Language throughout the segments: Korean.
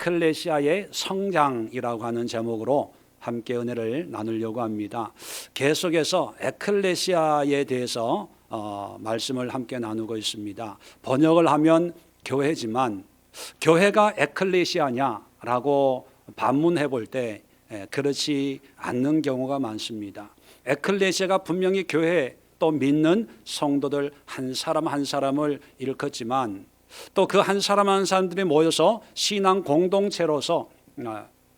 에클레시아의 성장이라고 하는 제목으로 함께 은혜를 나누려고 합니다. 계속해서 에클레시아에 대해서 말씀을 함께 나누고 있습니다. 번역을 하면 교회지만 교회가 에클레시아냐라고 반문해 볼 때 그렇지 않는 경우가 많습니다. 에클레시아가 분명히 교회 또 믿는 성도들 한 사람 한 사람을 일컫지만 또 그 한 사람 한 사람들이 모여서 신앙 공동체로서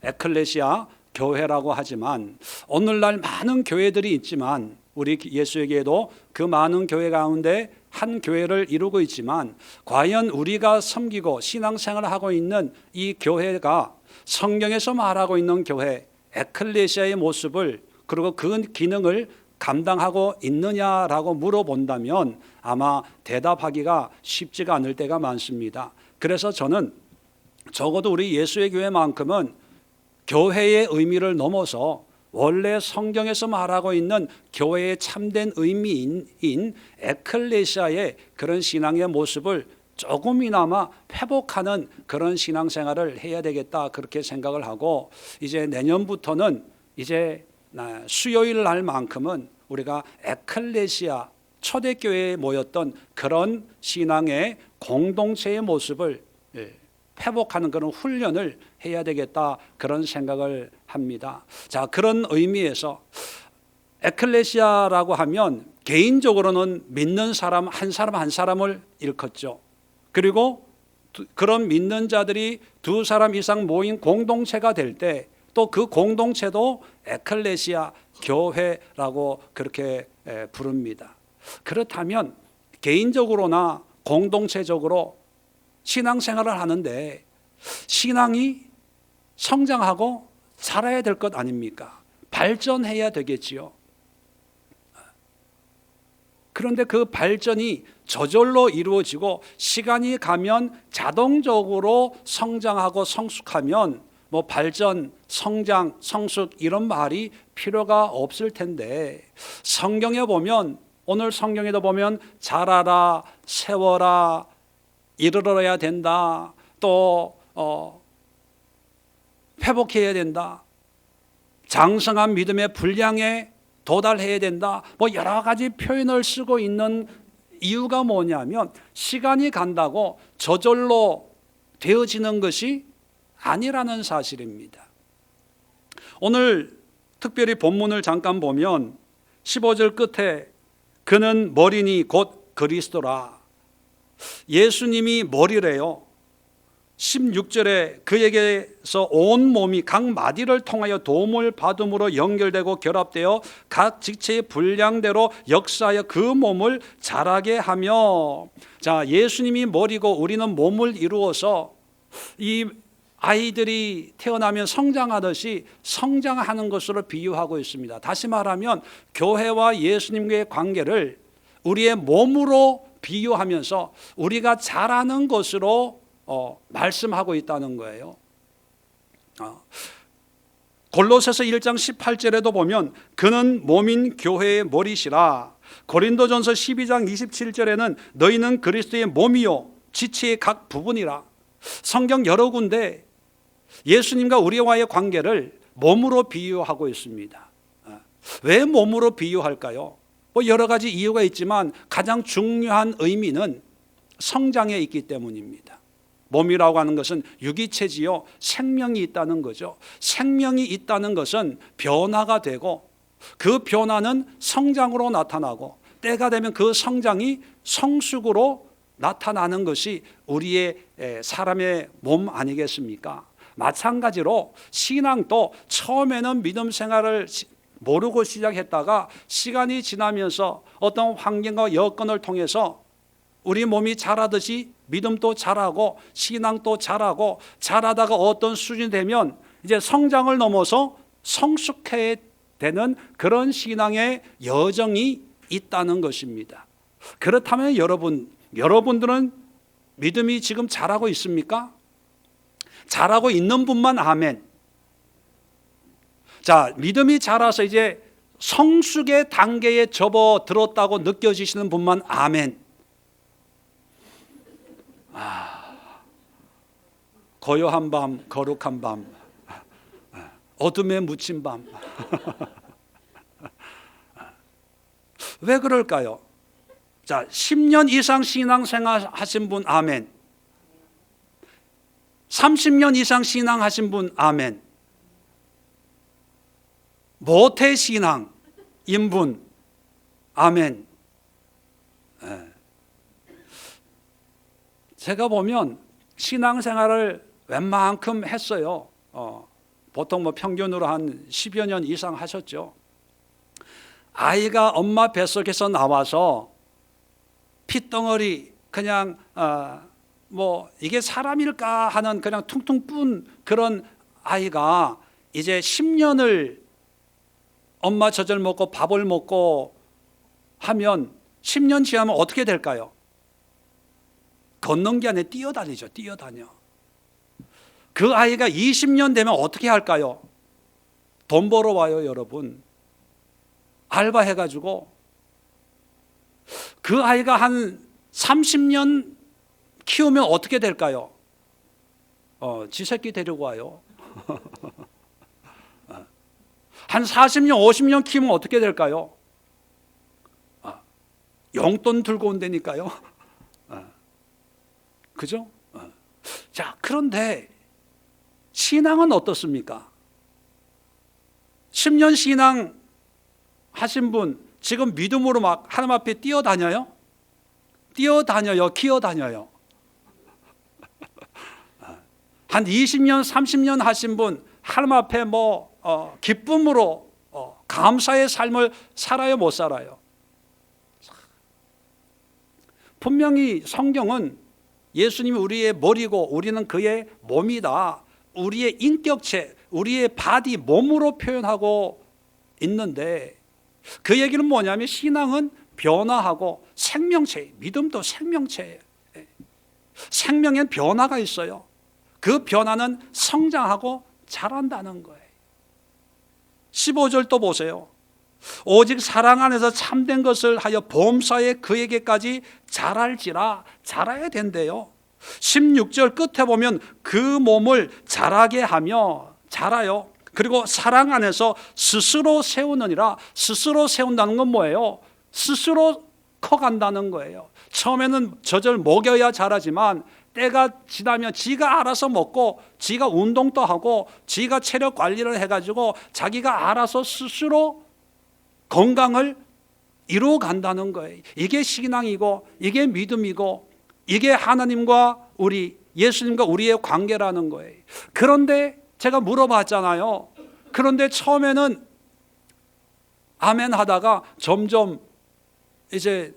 에클레시아 교회라고 하지만 오늘날 많은 교회들이 있지만 우리 예수에게도 그 많은 교회 가운데 한 교회를 이루고 있지만 과연 우리가 섬기고 신앙생활을 하고 있는 이 교회가 성경에서 말하고 있는 교회 에클레시아의 모습을 그리고 그 기능을 감당하고 있느냐라고 물어본다면 아마 대답하기가 쉽지가 않을 때가 많습니다. 그래서 저는 적어도 우리 예수의 교회만큼은 교회의 의미를 넘어서 원래 성경에서 말하고 있는 교회의 참된 의미인 에클레시아의 그런 신앙의 모습을 조금이나마 회복하는 그런 신앙생활을 해야 되겠다 그렇게 생각을 하고 이제 내년부터는 이제 수요일 날만큼은 우리가 에클레시아 초대교회에 모였던 그런 신앙의 공동체의 모습을 회복하는 그런 훈련을 해야 되겠다 그런 생각을 합니다. 자, 그런 의미에서 에클레시아라고 하면 개인적으로는 믿는 사람 한 사람을 일컫죠. 그리고 그런 믿는 자들이 두 사람 이상 모인 공동체가 될 때 또 그 공동체도 에클레시아 교회라고 그렇게 부릅니다. 그렇다면 개인적으로나 공동체적으로 신앙생활을 하는데 신앙이 성장하고 자라야 될 것 아닙니까? 발전해야 되겠지요. 그런데 그 발전이 저절로 이루어지고 시간이 가면 자동적으로 성장하고 성숙하면 뭐 발전, 성장, 성숙 이런 말이 필요가 없을 텐데 성경에 보면 오늘 성경에도 보면 자라라, 세워라, 이르러야 된다, 또 회복해야 된다, 장성한 믿음의 분량에 도달해야 된다, 뭐 여러 가지 표현을 쓰고 있는 이유가 뭐냐면 시간이 간다고 저절로 되어지는 것이 아니라는 사실입니다. 오늘 특별히 본문을 잠깐 보면 15절 끝에 그는 머리니 곧 그리스도라. 예수님이 머리래요. 16절에 그에게서 온 몸이 각 마디를 통하여 도움을 받음으로 연결되고 결합되어 각 지체의 분량대로 역사하여 그 몸을 자라게 하며, 자, 예수님이 머리고 우리는 몸을 이루어서 이 아이들이 태어나면 성장하듯이 성장하는 것으로 비유하고 있습니다. 다시 말하면 교회와 예수님과의 관계를 우리의 몸으로 비유하면서 우리가 자라는 것으로 말씀하고 있다는 거예요. 골로새서 1장 18절에도 보면 그는 몸인 교회의 머리시라. 고린도전서 12장 27절에는 너희는 그리스도의 몸이요 지체의 각 부분이라. 성경 여러 군데 예수님과 우리와의 관계를 몸으로 비유하고 있습니다. 왜 몸으로 비유할까요? 뭐 여러 가지 이유가 있지만 가장 중요한 의미는 성장에 있기 때문입니다. 몸이라고 하는 것은 유기체지요, 생명이 있다는 거죠. 생명이 있다는 것은 변화가 되고 그 변화는 성장으로 나타나고 때가 되면 그 성장이 성숙으로 나타나는 것이 우리의 사람의 몸 아니겠습니까? 마찬가지로 신앙도 처음에는 믿음 생활을 모르고 시작했다가 시간이 지나면서 어떤 환경과 여건을 통해서 우리 몸이 자라듯이 믿음도 자라고 신앙도 자라고 자라다가 어떤 수준이 되면 이제 성장을 넘어서 성숙해야 되는 그런 신앙의 여정이 있다는 것입니다. 그렇다면 여러분들은 믿음이 지금 자라고 있습니까? 자라고 있는 분만 아멘. 자, 믿음이 자라서 이제 성숙의 단계에 접어들었다고 느껴지시는 분만 아멘. 고요한 밤, 거룩한 밤, 어둠에 묻힌 밤. 왜 그럴까요? 자, 10년 이상 신앙생활 하신 분 아멘. 30년 이상 신앙 하신 분 아멘. 모태 신앙 인분 아멘. 제가 보면 신앙생활을 웬만큼 했어요. 보통 뭐 평균으로 한 10여 년 이상 하셨죠. 아이가 엄마 뱃속에서 나와서 핏덩어리 그냥 뭐 이게 사람일까 하는 그냥 퉁퉁 뿐 그런 아이가 이제 10년을 엄마 젖을 먹고 밥을 먹고 하면 10년 지나면 어떻게 될까요? 걷는 게 아니라 뛰어다니죠. 뛰어다녀. 그 아이가 20년 되면 어떻게 할까요? 돈 벌어 와요, 여러분. 알바해가지고. 그 아이가 한 30년 키우면 어떻게 될까요? 지 새끼 데리고 와요. 한 40년, 50년 키우면 어떻게 될까요? 용돈 들고 온다니까요. 그죠? 자, 그런데 신앙은 어떻습니까? 10년 신앙 하신 분 지금 믿음으로 막 하나님 앞에 뛰어다녀요? 뛰어다녀요? 기어다녀요? 한 20년, 30년 하신 분 하나님 앞에 뭐 기쁨으로 감사의 삶을 살아요? 못 살아요? 분명히 성경은 예수님이 우리의 머리고 우리는 그의 몸이다. 우리의 인격체, 우리의 바디, 몸으로 표현하고 있는데 그 얘기는 뭐냐면 신앙은 변화하고 생명체, 믿음도 생명체예요. 생명엔 변화가 있어요. 그 변화는 성장하고 자란다는 거예요. 15절 또 보세요. 오직 사랑 안에서 참된 것을 하여 범사에 그에게까지 자랄지라. 자라야 된대요. 16절 끝에 보면 그 몸을 자라게 하며 자라요. 그리고 사랑 안에서 스스로 세우느니라. 스스로 세운다는 건 뭐예요? 스스로 커간다는 거예요. 처음에는 젖을 먹여야 자라지만 때가 지나면 지가 알아서 먹고 지가 운동도 하고 지가 체력 관리를 해가지고 자기가 알아서 스스로 건강을 이루어 간다는 거예요. 이게 신앙이고 이게 믿음이고 이게 하나님과 우리 예수님과 우리의 관계라는 거예요. 그런데 제가 물어봤잖아요. 그런데 처음에는 아멘 하다가 점점 이제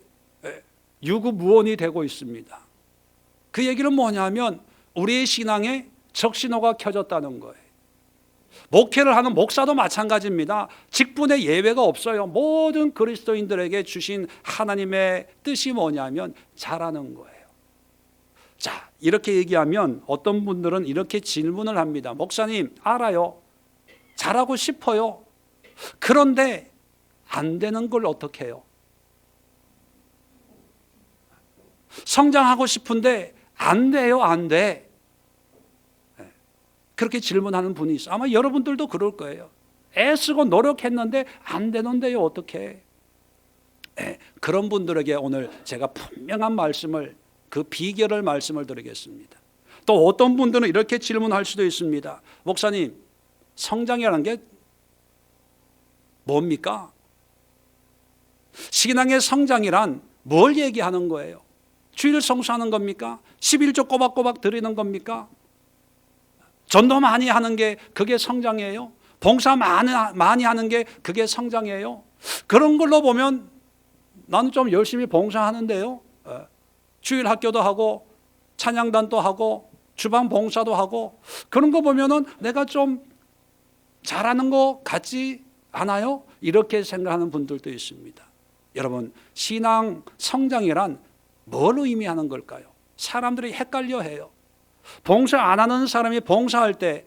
유구무원이 되고 있습니다. 그 얘기는 뭐냐면 우리의 신앙에 적신호가 켜졌다는 거예요. 목회를 하는 목사도 마찬가지입니다. 직분에 예외가 없어요. 모든 그리스도인들에게 주신 하나님의 뜻이 뭐냐면 잘하는 거예요. 자, 이렇게 얘기하면 어떤 분들은 이렇게 질문을 합니다. 목사님, 알아요. 잘하고 싶어요. 그런데 안 되는 걸 어떻게 해요? 성장하고 싶은데 안 돼요, 안 돼. 그렇게 질문하는 분이 있어요. 아마 여러분들도 그럴 거예요. 애쓰고 노력했는데 안 되는데요, 어떻게? 그런 분들에게 오늘 제가 분명한 말씀을, 그 비결을 말씀을 드리겠습니다. 또 어떤 분들은 이렇게 질문할 수도 있습니다. 목사님, 성장이라는 게 뭡니까? 신앙의 성장이란 뭘 얘기하는 거예요? 주일 성수하는 겁니까? 11조 꼬박꼬박 드리는 겁니까? 전도 많이 하는 게 그게 성장이에요? 봉사 많이 하는 게 그게 성장이에요? 그런 걸로 보면 나는 좀 열심히 봉사하는데요. 주일 학교도 하고 찬양단도 하고 주방 봉사도 하고 그런 거 보면은 내가 좀 잘하는 거 같지 않아요? 이렇게 생각하는 분들도 있습니다. 여러분, 신앙 성장이란 뭘 의미하는 걸까요? 사람들이 헷갈려해요. 봉사 안 하는 사람이 봉사할 때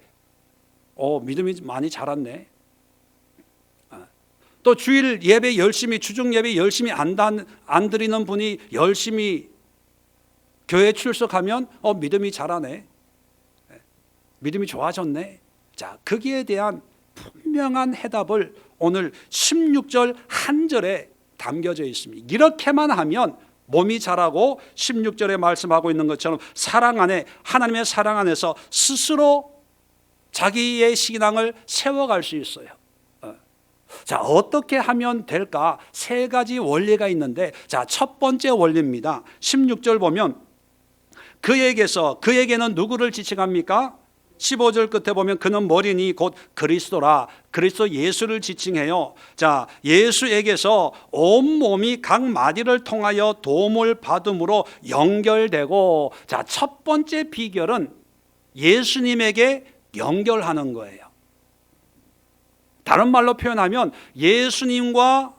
믿음이 많이 자랐네. 또 주일 예배 열심히, 주중 예배 열심히 안 드리는 분이 열심히 교회 출석하면 믿음이 자라네. 믿음이 좋아졌네. 자, 거기에 대한 분명한 해답을 오늘 16절 한 절에 담겨져 있습니다. 이렇게만 하면 몸이 자라고 16절에 말씀하고 있는 것처럼 사랑 안에, 하나님의 사랑 안에서 스스로 자기의 신앙을 세워갈 수 있어요. 자, 어떻게 하면 될까? 세 가지 원리가 있는데, 자, 첫 번째 원리입니다. 16절 보면 그에게는 누구를 지칭합니까? 15절 끝에 보면 그는 머리니 곧 그리스도라. 그리스도 예수를 지칭해요. 자, 예수에게서 온몸이 각 마디를 통하여 도움을 받음으로 연결되고, 자, 첫 번째 비결은 예수님에게 연결하는 거예요. 다른 말로 표현하면 예수님과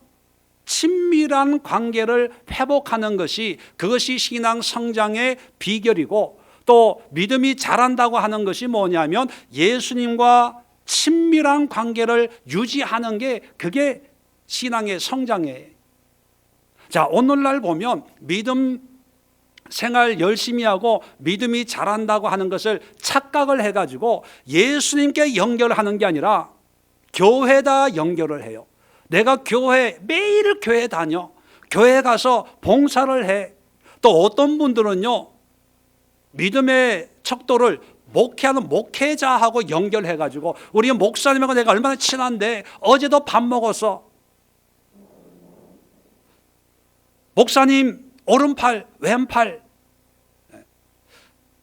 친밀한 관계를 회복하는 것이, 그것이 신앙 성장의 비결이고, 또 믿음이 자란다고 하는 것이 뭐냐면 예수님과 친밀한 관계를 유지하는 게, 그게 신앙의 성장이에요. 자, 오늘날 보면 믿음 생활 열심히 하고 믿음이 자란다고 하는 것을 착각을 해가지고 예수님께 연결하는 게 아니라 교회다 연결을 해요. 내가 매일 교회 다녀, 교회 가서 봉사를 해. 또 어떤 분들은요, 믿음의 척도를 목회하는 목회자하고 연결해가지고, 우리 목사님하고 내가 얼마나 친한데 어제도 밥 먹었어. 목사님 오른팔 왼팔,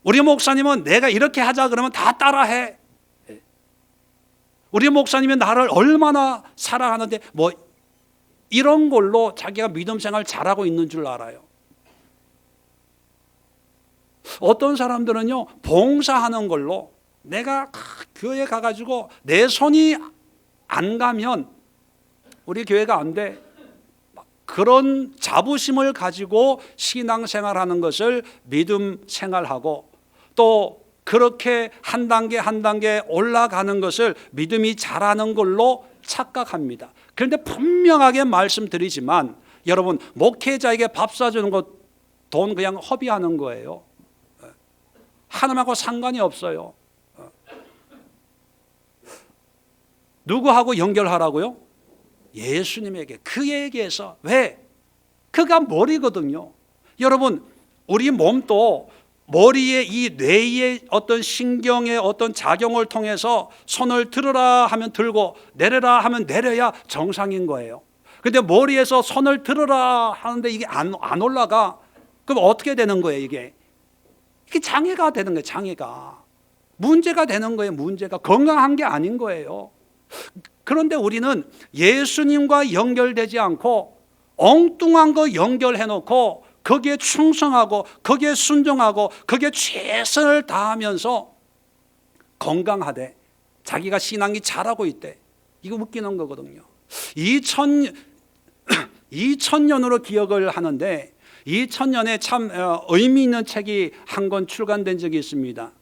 우리 목사님은 내가 이렇게 하자 그러면 다 따라해. 우리 목사님이 나를 얼마나 사랑하는데, 뭐 이런 걸로 자기가 믿음 생활 잘하고 있는 줄 알아요. 어떤 사람들은요, 봉사하는 걸로, 내가 교회 가가지고 내 손이 안 가면 우리 교회가 안 돼, 그런 자부심을 가지고 신앙생활하는 것을 믿음 생활하고, 또 그렇게 한 단계 한 단계 올라가는 것을 믿음이 자라는 걸로 착각합니다. 그런데 분명하게 말씀드리지만, 여러분, 목회자에게 밥 사주는 것 돈 그냥 허비하는 거예요. 하나님하고 상관이 없어요. 누구하고 연결하라고요? 예수님에게, 그에게서. 왜? 그가 머리거든요. 여러분, 우리 몸도 머리의 이 뇌의 어떤 신경의 어떤 작용을 통해서 손을 들으라 하면 들고 내려라 하면 내려야 정상인 거예요. 근데 머리에서 손을 들으라 하는데 이게 안 올라가. 그럼 어떻게 되는 거예요? 이게 장애가 되는 거예요. 장애가 문제가 되는 거예요. 문제가 건강한 게 아닌 거예요. 그런데 우리는 예수님과 연결되지 않고 엉뚱한 거 연결해 놓고 거기에 충성하고 거기에 순종하고 거기에 최선을 다하면서 건강하대, 자기가 신앙이 잘하고 있대. 이거 웃기는 거거든요. 2000년으로 기억을 하는데, 2000년에 참 의미 있는 책이 한 권 출간된 적이 있습니다.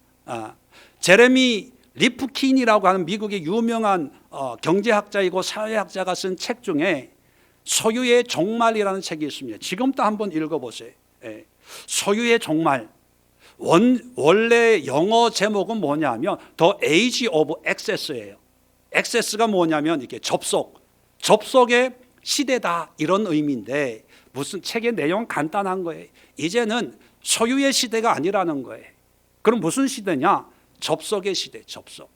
제레미 리프킨이라고 하는 미국의 유명한 경제학자이고 사회학자가 쓴 책 중에 소유의 종말이라는 책이 있습니다. 지금도 한번 읽어보세요. 소유의 종말. 원래 영어 제목은 뭐냐면 The Age of Access예요. Access가 뭐냐면 이게 접속의 시대다, 이런 의미인데, 무슨 책의 내용 간단한 거예요. 이제는 소유의 시대가 아니라는 거예요. 그럼 무슨 시대냐? 접속의 시대, 접속.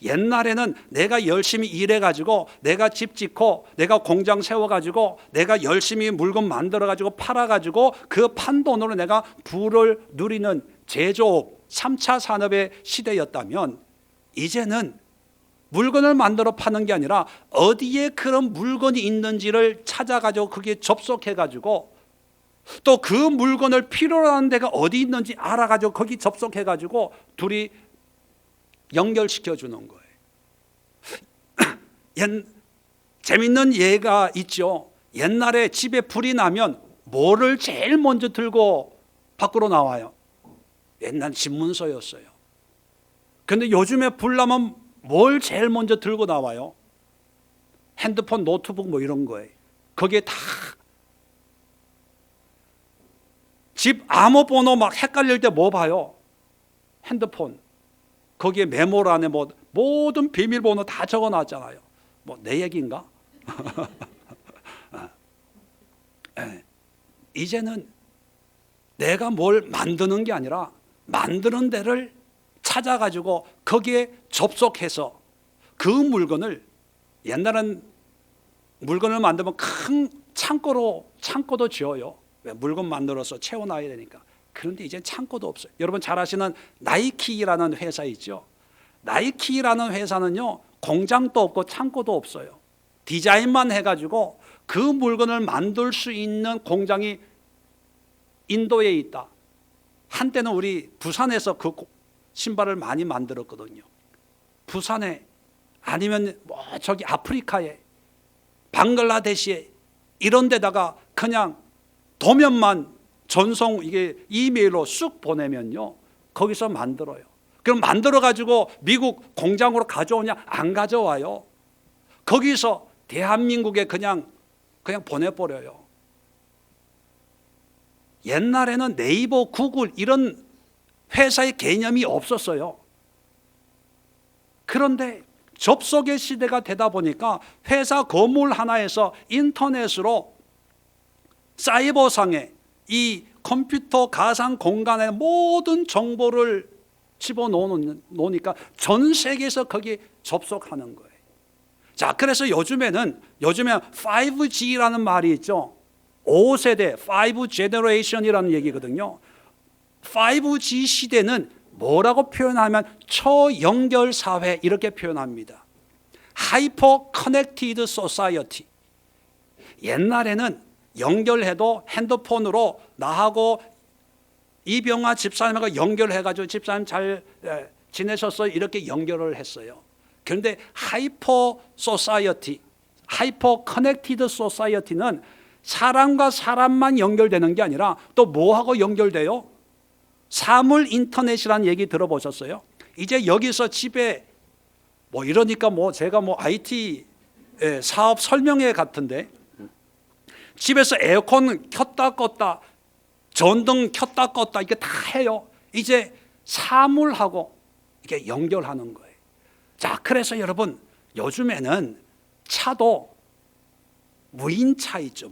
옛날에는 내가 열심히 일해가지고, 내가 집 짓고, 내가 공장 세워가지고, 내가 열심히 물건 만들어가지고 팔아가지고 그 판돈으로 내가 부를 누리는 제조업, 3차 산업의 시대였다면, 이제는 물건을 만들어 파는 게 아니라 어디에 그런 물건이 있는지를 찾아가지고 거기에 접속해가지고, 또 그 물건을 필요로 하는 데가 어디 있는지 알아가지고 거기 접속해가지고 둘이 연결시켜 주는 거예요. 재밌는 예가 있죠. 옛날에 집에 불이 나면 뭐를 제일 먼저 들고 밖으로 나와요? 옛날 집문서였어요. 그런데 요즘에 불 나면 뭘 제일 먼저 들고 나와요? 핸드폰, 노트북 뭐 이런 거예요. 거기에 다 집 암호번호 막 헷갈릴 때 뭐 봐요? 핸드폰. 거기에 메모란에 뭐 모든 비밀번호 다 적어놨잖아요. 뭐 내 얘기인가? 이제는 내가 뭘 만드는 게 아니라 만드는 데를 찾아가지고 거기에 접속해서 그 물건을, 옛날엔 물건을 만들면 큰 창고도 지어요. 왜? 물건 만들어서 채워놔야 되니까. 그런데 이제 창고도 없어요. 여러분 잘 아시는 나이키라는 회사 있죠. 나이키라는 회사는요, 공장도 없고 창고도 없어요. 디자인만 해가지고 그 물건을 만들 수 있는 공장이 인도에 있다. 한때는 우리 부산에서 그 신발을 많이 만들었거든요. 부산에, 아니면 뭐 저기 아프리카에, 방글라데시에, 이런 데다가 그냥 도면만 전송 이게 이메일로 쑥 보내면요, 거기서 만들어요. 그럼 만들어 가지고 미국 공장으로 가져오냐? 안 가져와요. 거기서 대한민국에 그냥 보내버려요. 옛날에는 네이버, 구글 이런 회사의 개념이 없었어요. 그런데 접속의 시대가 되다 보니까 회사 건물 하나에서 인터넷으로 사이버상에 이 컴퓨터 가상 공간의 모든 정보를 집어넣으니까 전 세계에서 거기에 접속하는 거예요. 자, 그래서 요즘에는 5G라는 말이 있죠. 5세대, 5 generation이라는 얘기거든요. 5G 시대는 뭐라고 표현하면 초연결 사회 이렇게 표현합니다. 하이퍼 커넥티드 소사이어티. 옛날에는 연결해도 핸드폰으로 나하고 이병화 집사님하고 연결해가지고 집사님 잘 지내셨어요? 이렇게 연결을 했어요. 그런데 하이퍼 소사이어티, 하이퍼 커넥티드 소사이어티는 사람과 사람만 연결되는 게 아니라 또 뭐하고 연결돼요? 사물 인터넷이라는 얘기 들어보셨어요? 이제 여기서 집에 뭐 이러니까 뭐 제가 뭐 IT 사업 설명회 같은데, 집에서 에어컨 켰다 껐다, 전등 켰다 껐다 이게 다 해요. 이제 사물하고 이게 연결하는 거예요. 자, 그래서 여러분 요즘에는 차도 무인차 있죠.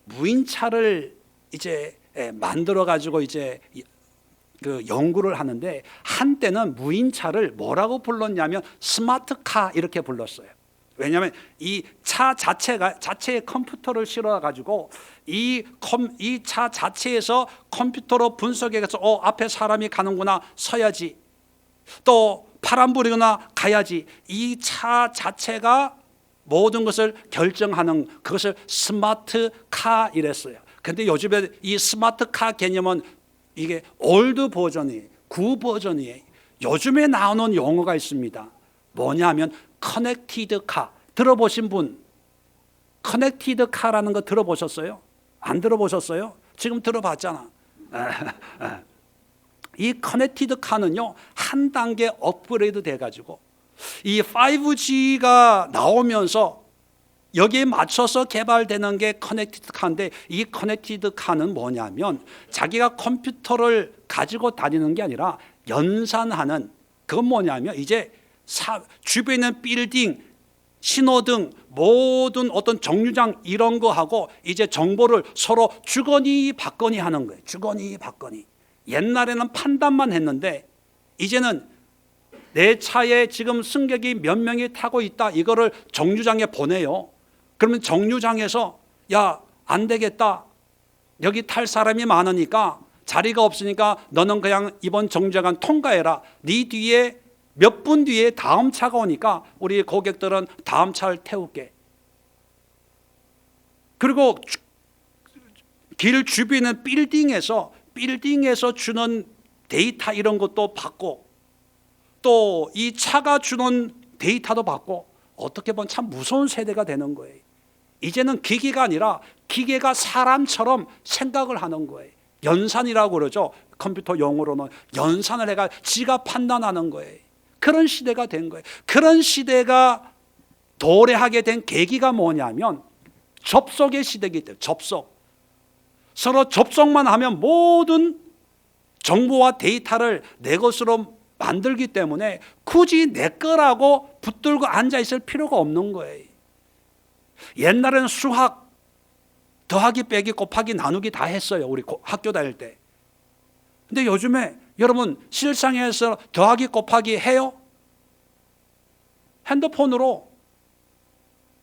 무인차를 이제 만들어 가지고 이제 그 연구를 하는데, 한때는 무인차를 뭐라고 불렀냐면 스마트카 이렇게 불렀어요. 왜냐하면 이 차 자체에 컴퓨터를 실어 가지고 이 차 자체에서 컴퓨터로 분석해서 앞에 사람이 가는구나, 서야지. 또 파란 불이거나 가야지. 이 차 자체가 모든 것을 결정하는, 그것을 스마트카 이랬어요. 근데 요즘에 이 스마트카 개념은 이게 올드 버전이에요. 구 버전이에요. 요즘에 나오는 용어가 있습니다. 뭐냐면 커넥티드 카. 들어보신 분, 커넥티드 카라는 거 들어보셨어요? 안 들어보셨어요? 지금 들어봤잖아. 이 커넥티드 카는요, 한 단계 업그레이드 돼가지고 이 5G가 나오면서 여기에 맞춰서 개발되는 게 커넥티드 카인데, 이 커넥티드 카는 뭐냐면 자기가 컴퓨터를 가지고 다니는 게 아니라 연산하는, 그건 뭐냐면 이제 주변에 있는 빌딩, 신호등, 모든 어떤 정류장 이런 거하고 이제 정보를 서로 주거니 받거니 하는 거예요. 주거니 받거니. 옛날에는 판단만 했는데 이제는 내 차에 지금 승객이 몇 명이 타고 있다, 이거를 정류장에 보내요. 그러면 정류장에서 야, 안 되겠다, 여기 탈 사람이 많으니까 자리가 없으니까 너는 그냥 이번 정류장 통과해라. 네 뒤에 몇 분 뒤에 다음 차가 오니까 우리 고객들은 다음 차를 태울게. 그리고 길 주변에 빌딩에서 주는 데이터 이런 것도 받고, 또 이 차가 주는 데이터도 받고, 어떻게 보면 참 무서운 세대가 되는 거예요. 이제는 기계가 아니라 기계가 사람처럼 생각을 하는 거예요. 연산이라고 그러죠. 컴퓨터 용어로는 연산을 해가 지가 판단하는 거예요. 그런 시대가 된 거예요. 그런 시대가 도래하게 된 계기가 뭐냐면 접속의 시대이기 때문에, 접속. 서로 접속만 하면 모든 정보와 데이터를 내 것으로 만들기 때문에 굳이 내 거라고 붙들고 앉아 있을 필요가 없는 거예요. 옛날에는 수학 더하기 빼기 곱하기 나누기 다 했어요. 우리 학교 다닐 때. 근데 요즘에 여러분 실상에서 더하기 곱하기 해요? 핸드폰으로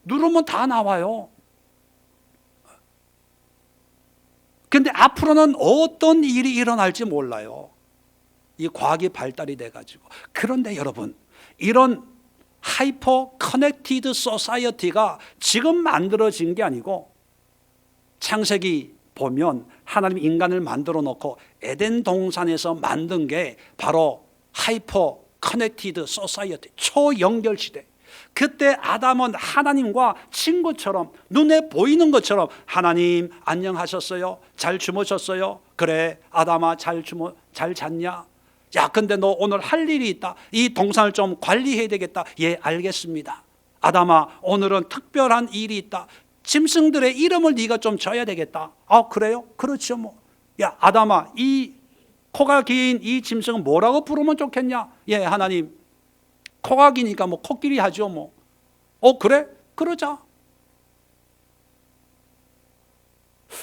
누르면 다 나와요. 근데 앞으로는 어떤 일이 일어날지 몰라요. 이 과학이 발달이 돼가지고. 그런데 여러분, 이런 하이퍼 커넥티드 소사이어티가 지금 만들어진 게 아니고 창세기 보면 하나님 인간을 만들어 놓고 에덴 동산에서 만든 게 바로 하이퍼 커넥티드 소사이어티, 초연결 시대. 그때 아담은 하나님과 친구처럼 눈에 보이는 것처럼 하나님 안녕하셨어요? 잘 주무셨어요? 그래 아담아 잘 잤냐? 야 근데 너 오늘 할 일이 있다. 이 동산을 좀 관리해야 되겠다. 예 알겠습니다. 아담아 오늘은 특별한 일이 있다. 짐승들의 이름을 네가 좀 져야 되겠다. 아 그래요? 그렇죠 뭐. 야 아담아 이 코가 긴 이 짐승은 뭐라고 부르면 좋겠냐? 예 하나님 코가 기니까 뭐 코끼리 하죠 뭐. 그래? 그러자.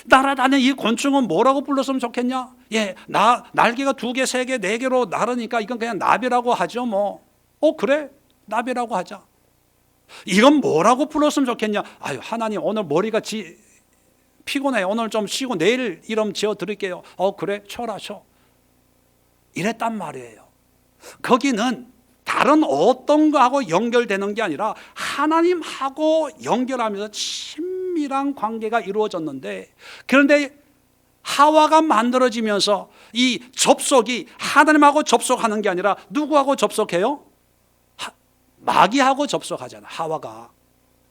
날아다니는 이 곤충은 뭐라고 불렀으면 좋겠냐? 예, 날개가 2개, 3개, 4개로 나르니까 이건 그냥 나비라고 하죠 뭐. 그래? 나비라고 하자. 이건 뭐라고 불렀으면 좋겠냐? 아유 하나님 오늘 머리가 피곤해. 오늘 좀 쉬고 내일 이름 지어 드릴게요. 그래? 쳐라 쳐. 이랬단 말이에요. 거기는 다른 어떤 거하고 연결되는 게 아니라 하나님하고 연결하면서 친밀한 관계가 이루어졌는데, 그런데 하와가 만들어지면서 이 접속이 하나님하고 접속하는 게 아니라 누구하고 접속해요? 마귀하고 접속하잖아. 하와가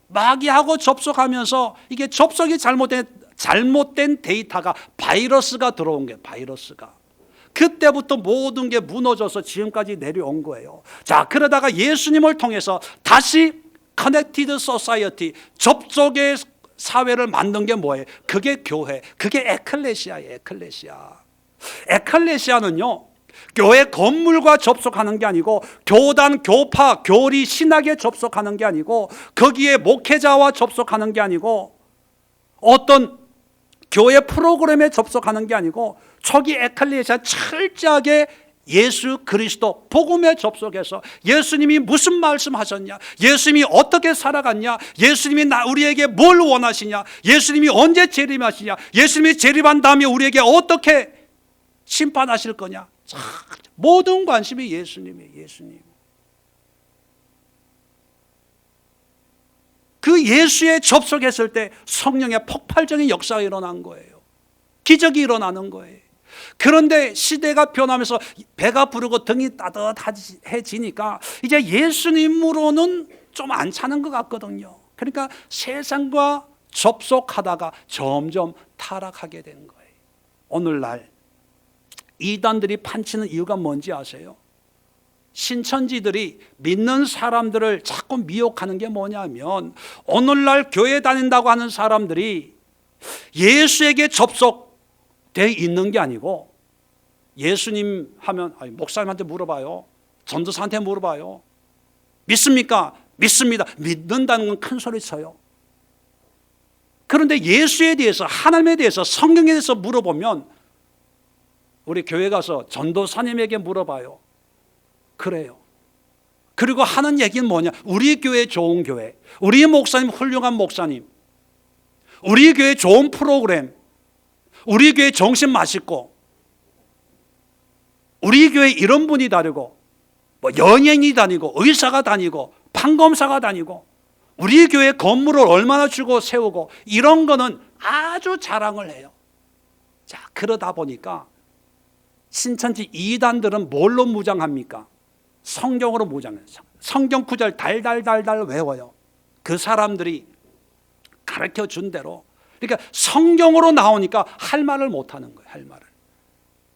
마귀하고 접속하면서 이게 접속이 잘못된 데이터가 바이러스가 들어온 거예요. 바이러스가. 그때부터 모든 게 무너져서 지금까지 내려온 거예요. 자, 그러다가 예수님을 통해서 다시 커넥티드 소사이어티, 접속의 사회를 만든 게 뭐예요? 그게 교회, 그게 에클레시아예요. 에클레시아. 에클레시아는요 교회 건물과 접속하는 게 아니고 교단, 교파, 교리, 신학에 접속하는 게 아니고 거기에 목회자와 접속하는 게 아니고 어떤 교회 프로그램에 접속하는 게 아니고 초기 에클레시아 철저하게 예수 그리스도 복음에 접속해서 예수님이 무슨 말씀하셨냐, 예수님이 어떻게 살아갔냐, 예수님이 우리에게 뭘 원하시냐, 예수님이 언제 재림하시냐, 예수님이 재림한 다음에 우리에게 어떻게 심판하실 거냐, 모든 관심이 예수님이에요. 예수님. 그 예수에 접속했을 때 성령의 폭발적인 역사가 일어난 거예요. 기적이 일어나는 거예요. 그런데 시대가 변하면서 배가 부르고 등이 따뜻해지니까 이제 예수님으로는 좀 안 차는 것 같거든요. 그러니까 세상과 접속하다가 점점 타락하게 된 거예요. 오늘날 이단들이 판치는 이유가 뭔지 아세요? 신천지들이 믿는 사람들을 자꾸 미혹하는 게 뭐냐면 오늘날 교회 다닌다고 하는 사람들이 예수에게 접속돼 있는 게 아니고 예수님 하면 목사님한테 물어봐요. 전도사한테 물어봐요. 믿습니까? 믿습니다. 믿는다는 건 큰 소리 쳐요. 그런데 예수에 대해서, 하나님에 대해서, 성경에 대해서 물어보면 우리 교회 가서 전도사님에게 물어봐요. 그래요. 그리고 하는 얘기는 뭐냐? 우리 교회 좋은 교회, 우리 목사님 훌륭한 목사님, 우리 교회 좋은 프로그램, 우리 교회 정신 맛있고, 우리 교회 이런 분이 다니고, 뭐 연예인이 다니고, 의사가 다니고, 판검사가 다니고, 우리 교회 건물을 얼마나 주고 세우고, 이런 거는 아주 자랑을 해요. 자, 그러다 보니까 신천지 이단들은 뭘로 무장합니까? 성경으로 무장해요. 성경 구절 달달달달 외워요. 그 사람들이 가르쳐 준 대로. 그러니까 성경으로 나오니까 할 말을 못 하는 거예요. 할 말을.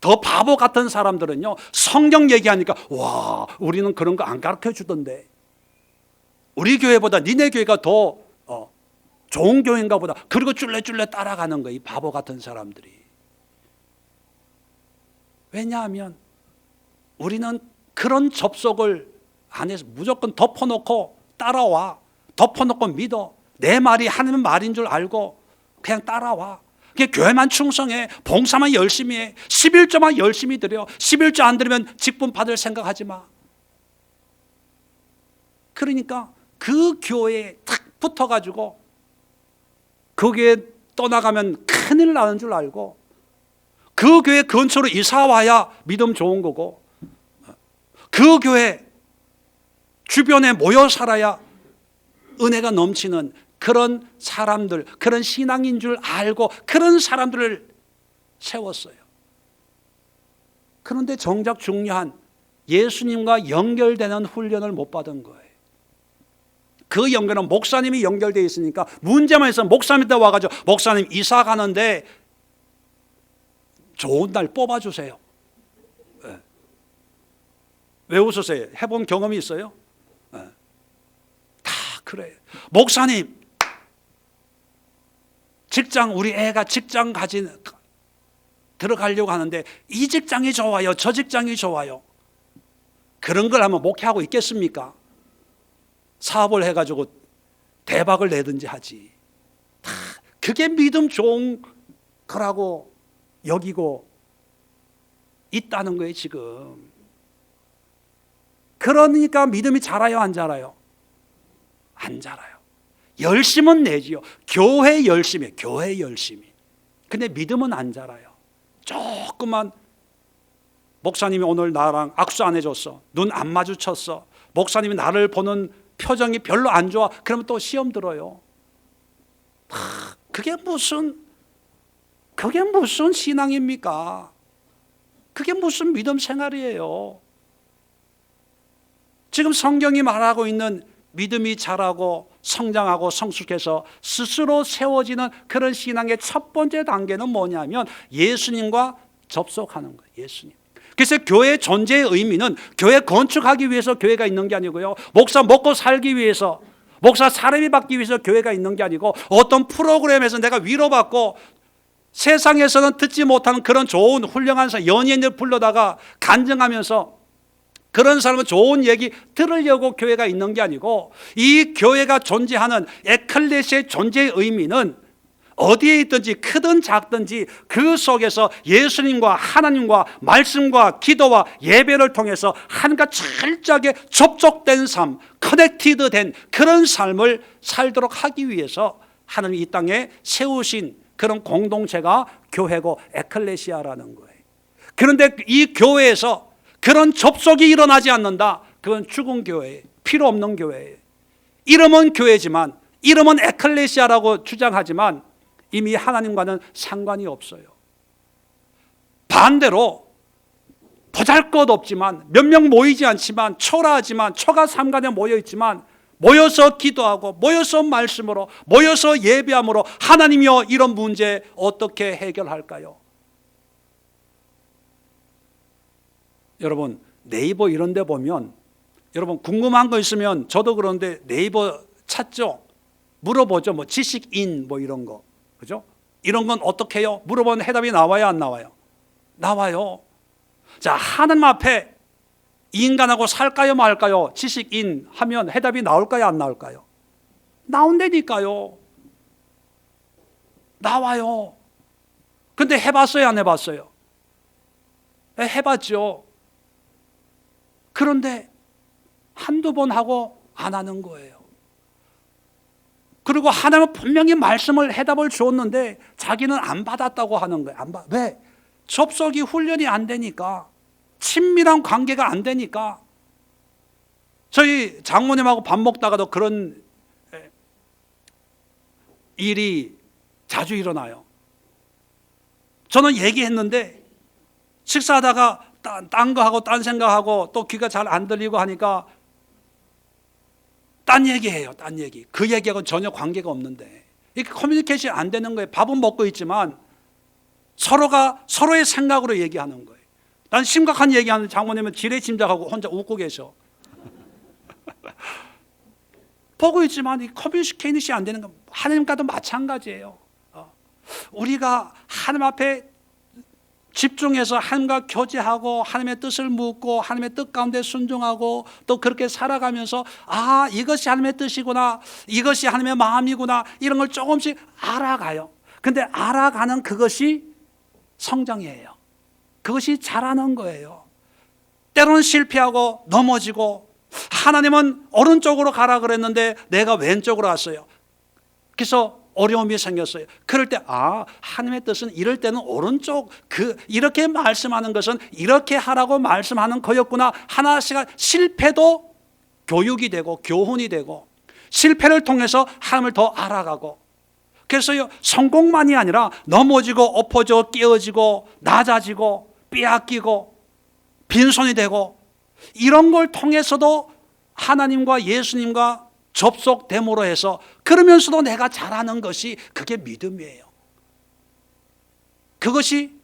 더 바보 같은 사람들은요, 성경 얘기하니까 와, 우리는 그런 거 안 가르쳐 주던데, 우리 교회보다 니네 교회가 더 좋은 교회인가 보다. 그리고 쫄래쫄래 따라가는 거예요. 이 바보 같은 사람들이. 왜냐하면 우리는 그런 접속을 안 해서 무조건 덮어놓고 따라와. 덮어놓고 믿어. 내 말이 하나님 말인 줄 알고 그냥 따라와. 그냥 교회만 충성해. 봉사만 열심히 해. 11조만 열심히 드려. 11조 안 드리면 직분 받을 생각하지 마. 그러니까 그 교회에 탁 붙어가지고 거기에 떠나가면 큰일 나는 줄 알고 그 교회 근처로 이사 와야 믿음 좋은 거고 그 교회 주변에 모여 살아야 은혜가 넘치는 그런 사람들, 그런 신앙인 줄 알고 그런 사람들을 세웠어요. 그런데 정작 중요한 예수님과 연결되는 훈련을 못 받은 거예요. 그 연결은 목사님이 연결되어 있으니까 문제만 있으면 목사님한테 와가지고 목사님 이사 가는데 좋은 날 뽑아주세요. 네. 왜 웃으세요? 해본 경험이 있어요? 네. 다 그래요. 목사님 직장 우리 애가 직장 들어가려고 하는데 이 직장이 좋아요, 저 직장이 좋아요. 그런 걸 하면 목회하고 있겠습니까? 사업을 해가지고 대박을 내든지 하지. 다 그게 믿음 좋은 거라고 여기고 있다는 거예요 지금. 그러니까 믿음이 자라요 안 자라요? 안 자라요. 열심은 내지요. 교회 열심히, 교회 열심히. 근데 믿음은 안 자라요. 조금만 목사님이 오늘 나랑 악수 안 해줬어. 눈 안 마주쳤어. 목사님이 나를 보는 표정이 별로 안 좋아. 그러면 또 시험 들어요. 그게 무슨 신앙입니까? 그게 무슨 믿음 생활이에요? 지금 성경이 말하고 있는 믿음이 자라고 성장하고 성숙해서 스스로 세워지는 그런 신앙의 첫 번째 단계는 뭐냐면 예수님과 접속하는 거예요. 예수님. 그래서 교회의 존재의 의미는 교회 건축하기 위해서 교회가 있는 게 아니고요. 목사 먹고 살기 위해서, 목사 사람이 받기 위해서 교회가 있는 게 아니고 어떤 프로그램에서 내가 위로받고 세상에서는 듣지 못하는 그런 좋은 훌륭한 연예인들 불러다가 간증하면서 그런 사람은 좋은 얘기 들으려고 교회가 있는 게 아니고 이 교회가 존재하는 에클레시아의 존재의 의미는 어디에 있든지 크든 작든지 그 속에서 예수님과 하나님과 말씀과 기도와 예배를 통해서 하나님과 철저하게 접촉된 삶, 커넥티드 된 그런 삶을 살도록 하기 위해서 하나님이 이 땅에 세우신 그런 공동체가 교회고 에클레시아라는 거예요. 그런데 이 교회에서 그런 접속이 일어나지 않는다. 그건 죽은 교회예요. 필요 없는 교회예요. 이름은 교회지만, 이름은 에클레시아라고 주장하지만 이미 하나님과는 상관이 없어요. 반대로 보잘것없지만 몇 명 모이지 않지만 초라하지만 초가 삼간에 모여 있지만 모여서 기도하고 모여서 말씀으로 모여서 예배함으로 하나님이여 이런 문제 어떻게 해결할까요? 여러분 네이버 이런 데 보면 여러분 궁금한 거 있으면 저도 그런데 네이버 찾죠. 물어보죠. 뭐 지식인 뭐 이런 거. 그죠? 이런 건 어떻게 해요? 물어보면 해답이 나와요 안 나와요? 나와요. 자, 하나님 앞에 인간하고 살까요 말까요? 지식인 하면 해답이 나올까요 안 나올까요? 나온다니까요. 나와요. 근데 해봤어요 안 해봤어요? 네, 해봤죠. 그런데 한두 번 하고 안 하는 거예요. 그리고 하나님은 분명히 말씀을 해답을 주었는데 자기는 안 받았다고 하는 거예요. 왜? 접속이 훈련이 안 되니까, 친밀한 관계가 안 되니까. 저희 장모님하고 밥 먹다가도 그런 일이 자주 일어나요. 저는 얘기했는데 식사하다가 딴 거 하고 딴 생각하고 또 귀가 잘 안 들리고 하니까 딴 얘기해요. 딴 얘기. 그 얘기하고는 전혀 관계가 없는데 이렇게 커뮤니케이션이 안 되는 거예요. 밥은 먹고 있지만 서로가 서로의 생각으로 얘기하는 거예요. 난 심각한 얘기하는 장모님은 지레 짐작하고 혼자 웃고 계셔. 보고 있지만 이 커뮤니케이션이 안 되는 건 하나님과도 마찬가지예요. 우리가 하나님 앞에 집중해서 하나님과 교제하고 하나님의 뜻을 묻고 하나님의 뜻 가운데 순종하고 또 그렇게 살아가면서 이것이 하나님의 뜻이구나, 이것이 하나님의 마음이구나, 이런 걸 조금씩 알아가요. 근데 알아가는 그것이 성장이에요. 그것이 자라는 거예요. 때로는 실패하고 넘어지고, 하나님은 오른쪽으로 가라 그랬는데 내가 왼쪽으로 갔어요. 그래서 어려움이 생겼어요. 그럴 때 하나님의 뜻은 이럴 때는 오른쪽, 이렇게 말씀하는 것은 이렇게 하라고 말씀하는 거였구나. 하나씩 실패도 교육이 되고 교훈이 되고, 실패를 통해서 하나님을 더 알아가고, 그래서요, 성공만이 아니라 넘어지고 엎어져 깨어지고 낮아지고 빼앗기고 빈손이 되고, 이런 걸 통해서도 하나님과 예수님과 접속됨으로 해서, 그러면서도 내가 잘하는 것이 그게 믿음이에요. 그것이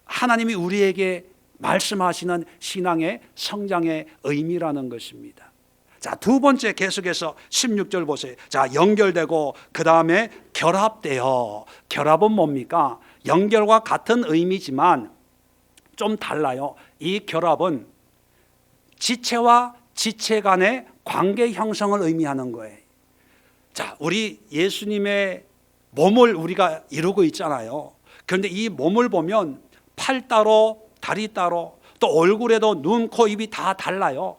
하나님이 우리에게 말씀하시는 신앙의 성장의 의미라는 것입니다. 자, 두 번째 계속해서 16절 보세요. 자, 연결되고 그 다음에 결합되어. 결합은 뭡니까? 연결과 같은 의미지만 좀 달라요. 이 결합은 지체와 지체 간의 관계 형성을 의미하는 거예요. 자, 우리 예수님의 몸을 우리가 이루고 있잖아요. 그런데 이 몸을 보면 팔 따로 다리 따로 또 얼굴에도 눈, 코, 입이 다 달라요.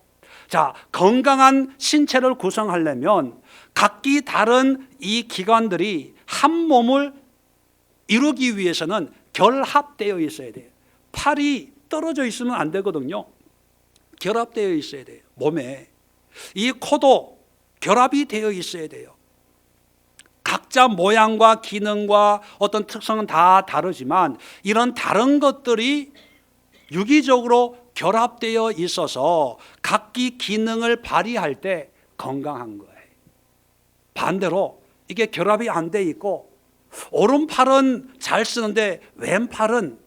자, 건강한 신체를 구성하려면 각기 다른 이 기관들이 한 몸을 이루기 위해서는 결합되어 있어야 돼요. 팔이 떨어져 있으면 안 되거든요. 결합되어 있어야 돼요. 몸에. 이 코도 결합이 되어 있어야 돼요. 각자 모양과 기능과 어떤 특성은 다 다르지만 이런 다른 것들이 유기적으로 결합되어 있어서 각기 기능을 발휘할 때 건강한 거예요. 반대로 이게 결합이 안 돼 있고 오른팔은 잘 쓰는데 왼팔은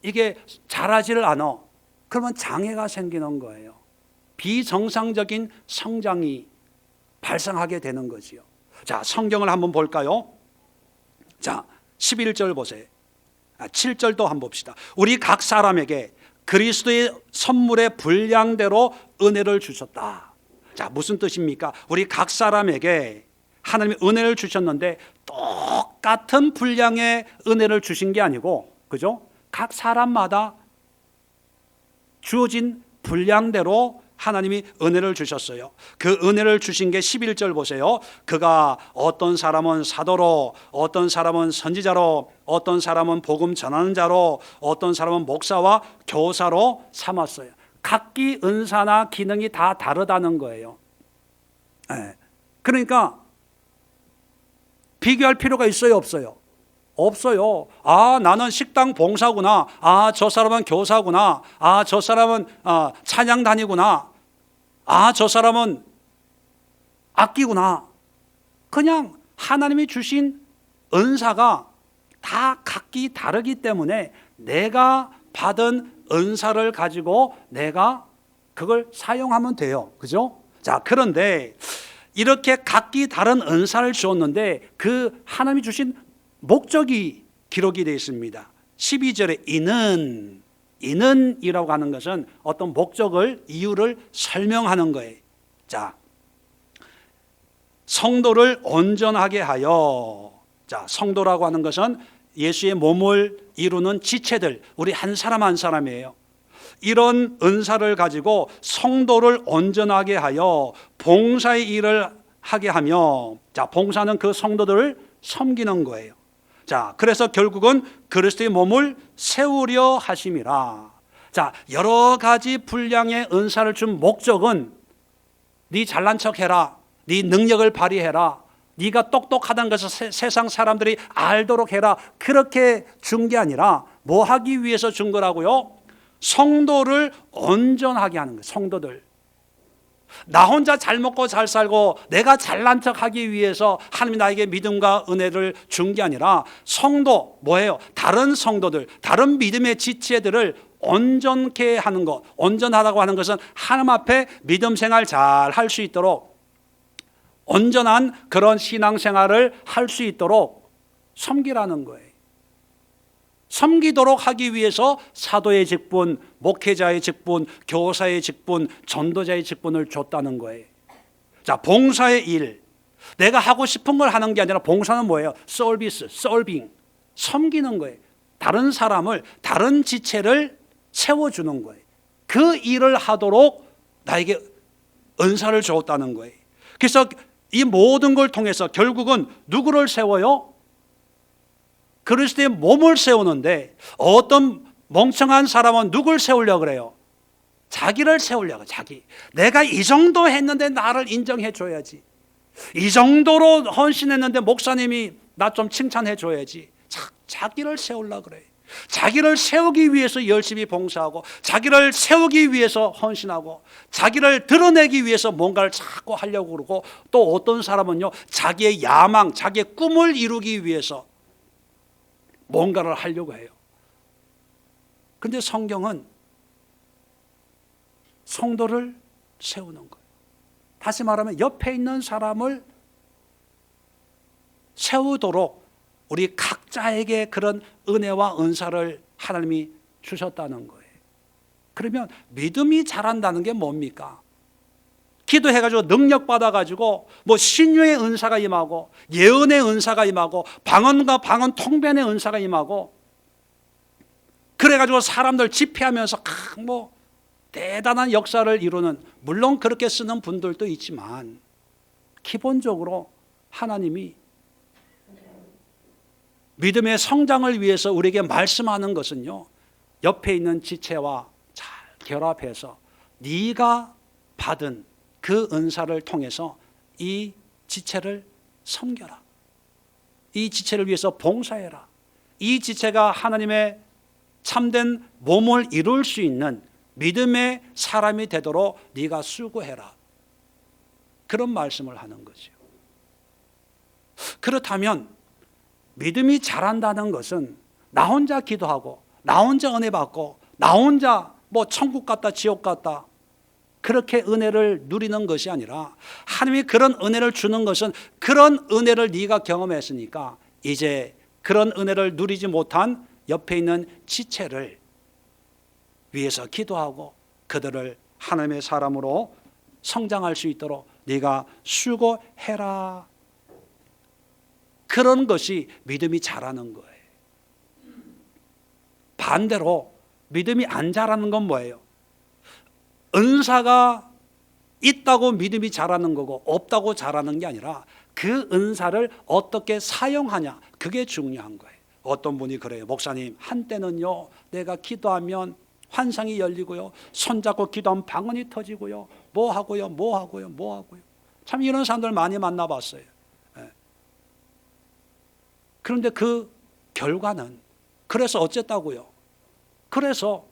이게 잘하지를 않아. 그러면 장애가 생기는 거예요. 비정상적인 성장이 발생하게 되는 거지요. 자, 성경을 한번 볼까요? 자, 11절 보세요. 7절도 한번 봅시다. 우리 각 사람에게 그리스도의 선물의 분량대로 은혜를 주셨다. 자, 무슨 뜻입니까? 우리 각 사람에게 하나님이 은혜를 주셨는데 똑같은 분량의 은혜를 주신 게 아니고, 그죠? 각 사람마다 주어진 분량대로 하나님이 은혜를 주셨어요. 그 은혜를 주신 게 11절 보세요. 그가 어떤 사람은 사도로, 어떤 사람은 선지자로, 어떤 사람은 복음 전하는 자로, 어떤 사람은 목사와 교사로 삼았어요. 각기 은사나 기능이 다 다르다는 거예요. 그러니까 비교할 필요가 있어요, 없어요? 없어요. 나는 식당 봉사구나. 저 사람은 교사구나. 저 사람은 찬양단이구나. 저 사람은 악기구나. 그냥 하나님이 주신 은사가 다 각기 다르기 때문에 내가 받은 은사를 가지고 내가 그걸 사용하면 돼요. 그죠? 자, 그런데 이렇게 각기 다른 은사를 주었는데 그 하나님이 주신 목적이 기록이 되어 있습니다. 12절에 이는이라고 하는 것은 어떤 목적을, 이유를 설명하는 거예요. 자, 성도를 온전하게 하여. 자, 성도라고 하는 것은 예수의 몸을 이루는 지체들, 우리 한 사람 한 사람이에요. 이런 은사를 가지고 성도를 온전하게 하여 봉사의 일을 하게 하며, 자, 봉사는 그 성도들을 섬기는 거예요. 자, 그래서 결국은 그리스도의 몸을 세우려 하심이라. 자, 여러 가지 분량의 은사를 준 목적은 네 잘난 척해라, 네 능력을 발휘해라, 네가 똑똑하다는 것을 세상 사람들이 알도록 해라, 그렇게 준 게 아니라 뭐 하기 위해서 준 거라고요? 성도를 온전하게 하는 거예요. 성도들. 나 혼자 잘 먹고 잘 살고 내가 잘난 척하기 위해서 하나님이 나에게 믿음과 은혜를 준 게 아니라 성도, 뭐예요? 다른 성도들, 다른 믿음의 지체들을 온전케 하는 것. 온전하다고 하는 것은 하나님 앞에 믿음 생활 잘 할 수 있도록, 온전한 그런 신앙생활을 할 수 있도록 섬기라는 거예요. 섬기도록 하기 위해서 사도의 직분, 목회자의 직분, 교사의 직분, 전도자의 직분을 줬다는 거예요. 자, 봉사의 일. 내가 하고 싶은 걸 하는 게 아니라 봉사는 뭐예요? 서비스, 서빙. 섬기는 거예요. 다른 사람을, 다른 지체를 세워주는 거예요. 그 일을 하도록 나에게 은사를 주었다는 거예요. 그래서 이 모든 걸 통해서 결국은 누구를 세워요? 그리스도의 몸을 세우는데 어떤 멍청한 사람은 누굴 세우려고 그래요? 자기를 세우려고. 자기. 내가 이 정도 했는데 나를 인정해 줘야지. 이 정도로 헌신했는데 목사님이 나 좀 칭찬해 줘야지. 자기를 세우려고 그래요. 자기를 세우기 위해서 열심히 봉사하고, 자기를 세우기 위해서 헌신하고, 자기를 드러내기 위해서 뭔가를 자꾸 하려고 그러고, 또 어떤 사람은요, 자기의 야망, 자기의 꿈을 이루기 위해서 뭔가를 하려고 해요. 그런데 성경은 성도를 세우는 거예요. 다시 말하면 옆에 있는 사람을 세우도록 우리 각자에게 그런 은혜와 은사를 하나님이 주셨다는 거예요. 그러면 믿음이 자란다는 게 뭡니까? 기도해가지고 능력 받아가지고 뭐 신유의 은사가 임하고, 예언의 은사가 임하고, 방언과 방언 통변의 은사가 임하고, 그래가지고 사람들 집회하면서 뭐 대단한 역사를 이루는, 물론 그렇게 쓰는 분들도 있지만 기본적으로 하나님이 믿음의 성장을 위해서 우리에게 말씀하는 것은요, 옆에 있는 지체와 잘 결합해서 네가 받은 그 은사를 통해서 이 지체를 섬겨라. 이 지체를 위해서 봉사해라. 이 지체가 하나님의 참된 몸을 이룰 수 있는 믿음의 사람이 되도록 네가 수고해라. 그런 말씀을 하는 거죠. 그렇다면 믿음이 자란다는 것은 나 혼자 기도하고, 나 혼자 은혜 받고, 나 혼자 뭐 천국 갔다 지옥 갔다 그렇게 은혜를 누리는 것이 아니라, 하나님이 그런 은혜를 주는 것은 그런 은혜를 네가 경험했으니까 이제 그런 은혜를 누리지 못한 옆에 있는 지체를 위해서 기도하고 그들을 하나님의 사람으로 성장할 수 있도록 네가 수고해라. 그런 것이 믿음이 자라는 거예요. 반대로 믿음이 안 자라는 건 뭐예요? 은사가 있다고 믿음이 자라는 거고 없다고 자라는 게 아니라 그 은사를 어떻게 사용하냐, 그게 중요한 거예요. 어떤 분이 그래요. 목사님, 한때는요 내가 기도하면 환상이 열리고요, 손잡고 기도하면 방언이 터지고요, 뭐 하고요. 참 이런 사람들 많이 만나봤어요. 그런데 그 결과는, 그래서 어쨌다고요? 그래서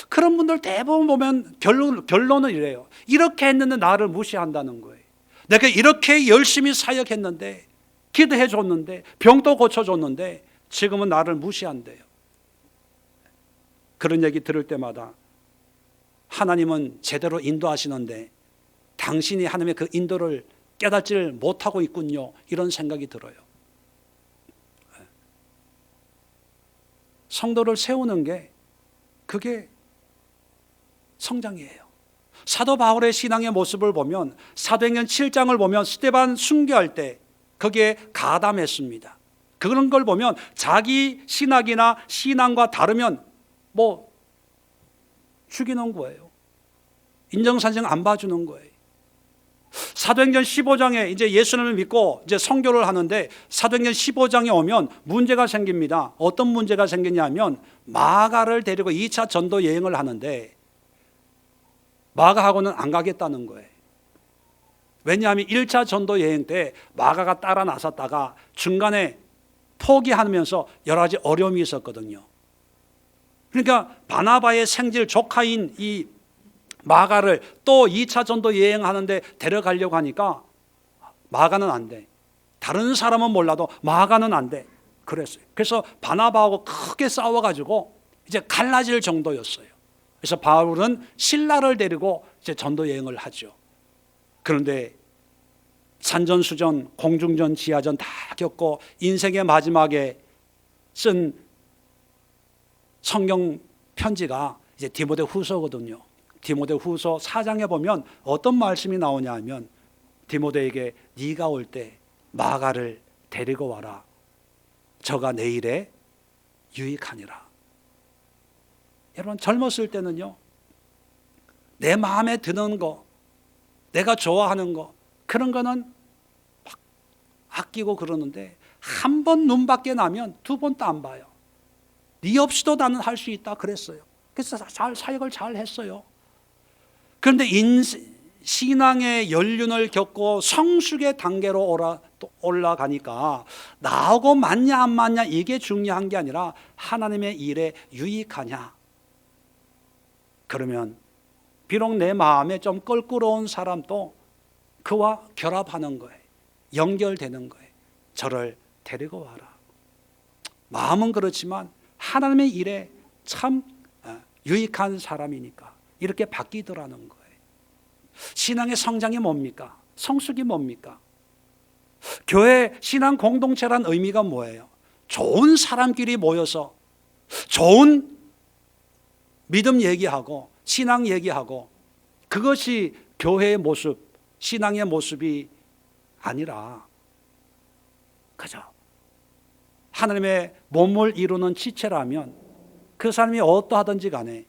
그런 분들 대부분 보면 결론은 이래요. 이렇게 했는데 나를 무시한다는 거예요. 내가 이렇게 열심히 사역했는데, 기도해 줬는데, 병도 고쳐줬는데 지금은 나를 무시한대요. 그런 얘기 들을 때마다 하나님은 제대로 인도하시는데 당신이 하나님의 그 인도를 깨닫지를 못하고 있군요, 이런 생각이 들어요. 성도를 세우는 게 그게 성장이에요. 사도 바울의 신앙의 모습을 보면, 사도행전 7장을 보면 스데반 순교할 때 거기에 가담했습니다. 그런 걸 보면 자기 신학이나 신앙과 다르면 뭐 죽이는 거예요. 인정사정 안 봐주는 거예요. 사도행전 15장에 이제 예수님을 믿고 이제 선교를 하는데, 사도행전 15장에 오면 문제가 생깁니다. 어떤 문제가 생기냐면, 마가를 데리고 2차 전도 여행을 하는데 마가하고는 안 가겠다는 거예요. 왜냐하면 1차 전도 여행 때 마가가 따라 나섰다가 중간에 포기하면서 여러 가지 어려움이 있었거든요. 그러니까 바나바의 생질 조카인 이 마가를 또 2차 전도 여행하는데 데려가려고 하니까 마가는 안 돼. 다른 사람은 몰라도 마가는 안 돼. 그랬어요. 그래서 바나바하고 크게 싸워가지고 이제 갈라질 정도였어요. 그래서 바울은 실라를 데리고 이제 전도 여행을 하죠. 그런데 산전수전, 공중전, 지하전 다 겪고 인생의 마지막에 쓴 성경 편지가 이제 디모데후서거든요. 디모데후서 4장에 보면 어떤 말씀이 나오냐 하면 디모데에게 네가 올 때 마가를 데리고 와라. 저가 내일에 유익하니라. 여러분, 젊었을 때는요, 내 마음에 드는 거, 내가 좋아하는 거, 그런 거는 막 아끼고 그러는데 한 번 눈 밖에 나면 두 번 또 안 봐요. 네 없이도 나는 할 수 있다 그랬어요. 그래서 사역을 잘 했어요. 그런데 신앙의 연륜을 겪고 성숙의 단계로 올라가니까 나하고 맞냐 안 맞냐 이게 중요한 게 아니라 하나님의 일에 유익하냐. 그러면 비록 내 마음에 좀 껄끄러운 사람도 그와 결합하는 거예요. 연결되는 거예요. 저를 데리고 와라. 마음은 그렇지만 하나님의 일에 참 유익한 사람이니까 이렇게 바뀌더라는 거예요. 신앙의 성장이 뭡니까? 성숙이 뭡니까? 교회 신앙 공동체란 의미가 뭐예요? 좋은 사람끼리 모여서 좋은 믿음 얘기하고 신앙 얘기하고, 그것이 교회의 모습, 신앙의 모습이 아니라 그죠? 하나님의 몸을 이루는 지체라면 그 사람이 어떠하든지 간에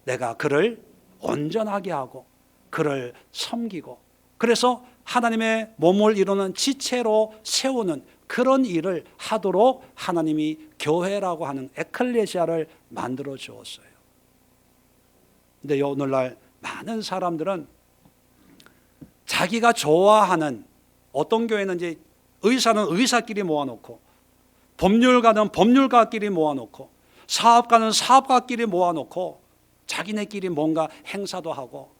내가 그를 온전하게 하고 그를 섬기고, 그래서 하나님의 몸을 이루는 지체로 세우는 그런 일을 하도록 하나님이 교회라고 하는 에클레시아를 만들어 주었어요. 근데 오늘날 많은 사람들은 자기가 좋아하는, 어떤 교회는 이제 의사는 의사끼리 모아놓고, 법률가는 법률가끼리 모아놓고, 사업가는 사업가끼리 모아놓고 자기네끼리 뭔가 행사도 하고,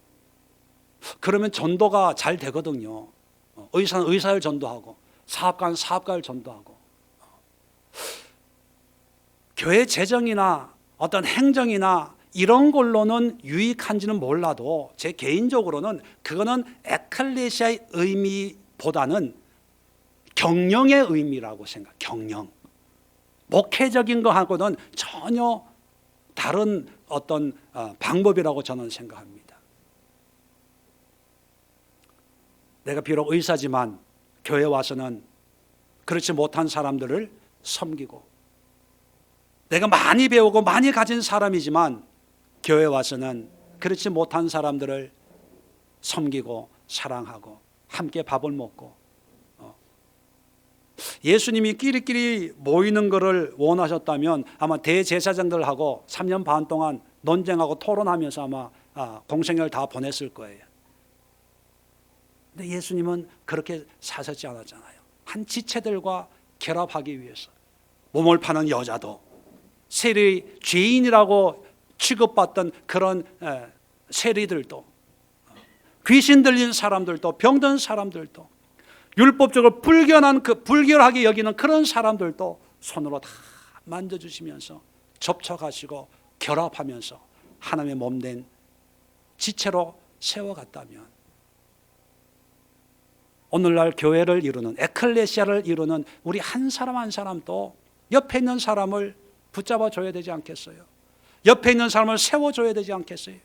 그러면 전도가 잘 되거든요. 의사는 의사를 전도하고 사업가는 사업가를 전도하고. 교회 재정이나 어떤 행정이나 이런 걸로는 유익한지는 몰라도 제 개인적으로는 그거는 에클레시아의 의미보다는 경영의 의미라고 생각해요. 경영. 목회적인 거하고는 전혀 다른 어떤 방법이라고 저는 생각합니다. 내가 비록 의사지만 교회 와서는 그렇지 못한 사람들을 섬기고, 내가 많이 배우고 많이 가진 사람이지만 교회 와서는 그렇지 못한 사람들을 섬기고 사랑하고 함께 밥을 먹고. 예수님이 끼리끼리 모이는 것을 원하셨다면 아마 대제사장들하고 3년 반 동안 논쟁하고 토론하면서 아마 공생애를 다 보냈을 거예요. 근데 예수님은 그렇게 사셨지 않았잖아요. 한 지체들과 결합하기 위해서 몸을 파는 여자도, 세리 죄인이라고 취급받던 그런 세리들도, 귀신 들린 사람들도, 병든 사람들도, 율법적으로 불결하게 여기는 그런 사람들도 손으로 다 만져주시면서 접촉하시고 결합하면서 하나님의 몸된 지체로 세워갔다면, 오늘날 교회를 이루는, 에클레시아를 이루는 우리 한 사람 한 사람도 옆에 있는 사람을 붙잡아 줘야 되지 않겠어요? 옆에 있는 사람을 세워줘야 되지 않겠어요?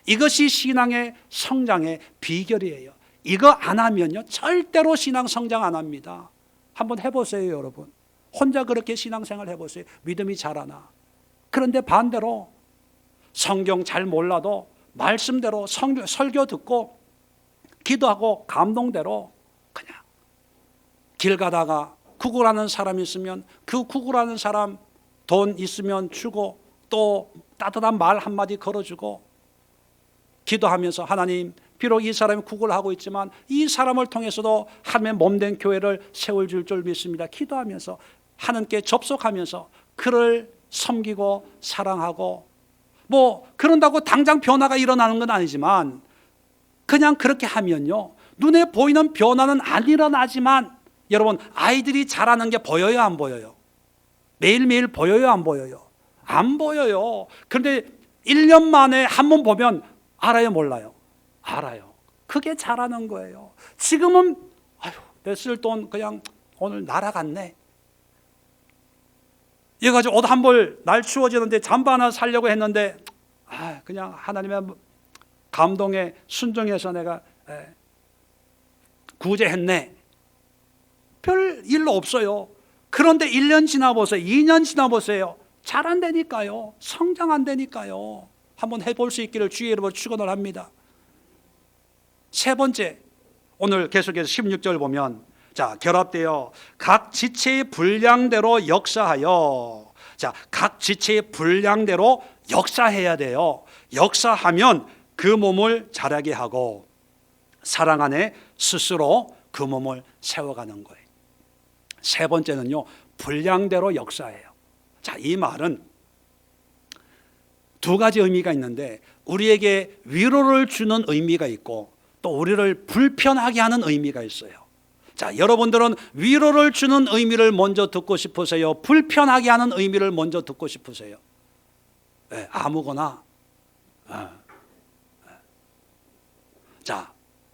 이것이 신앙의 성장의 비결이에요. 이거 안 하면요 절대로 신앙 성장 안 합니다. 한번 해보세요, 여러분. 혼자 그렇게 신앙생활 해보세요. 믿음이 자라나. 그런데 반대로 성경 잘 몰라도 말씀대로 설교 듣고 기도하고 감동대로 그냥 길 가다가 구걸하는 사람이 있으면 그 구걸하는 사람 돈 있으면 주고, 또 따뜻한 말 한마디 걸어주고, 기도하면서 하나님, 비록 이 사람이 구걸하고 있지만 이 사람을 통해서도 하나님의 몸된 교회를 세울 줄 믿습니다. 기도하면서 하나님께 접속하면서 그를 섬기고 사랑하고, 뭐 그런다고 당장 변화가 일어나는 건 아니지만 그냥 그렇게 하면요 눈에 보이는 변화는 안 일어나지만, 여러분 아이들이 자라는 게 보여요 안 보여요? 매일매일 보여요 안 보여요? 안 보여요. 그런데 1년 만에 한 번 보면 알아요 몰라요? 알아요. 그게 자라는 거예요. 지금은 아유 내 쓸 돈 그냥 오늘 날아갔네. 이거 가지고 옷 한 벌 날 추워지는데 잠바 하나 사려고 했는데 그냥 하나님의 감동에 순종해서 내가 구제했네. 별 일로 없어요. 그런데 1년 지나보세요. 2년 지나보세요. 잘 안 되니까요. 성장 안 되니까요. 한번 해볼 수 있기를 주의 이름으로 축원을 합니다. 세 번째, 오늘 계속해서 16절 보면, 자, 결합되어 각 지체의 분량대로 역사하여, 자, 각 지체의 분량대로 역사해야 돼요. 역사하면 그 몸을 자라게 하고 사랑 안에 스스로 그 몸을 세워가는 거예요. 세 번째는요, 분량대로 역사해요. 자, 이 말은 두 가지 의미가 있는데, 우리에게 위로를 주는 의미가 있고 또 우리를 불편하게 하는 의미가 있어요. 자, 여러분들은 위로를 주는 의미를 먼저 듣고 싶으세요? 불편하게 하는 의미를 먼저 듣고 싶으세요? 아무거나. 자,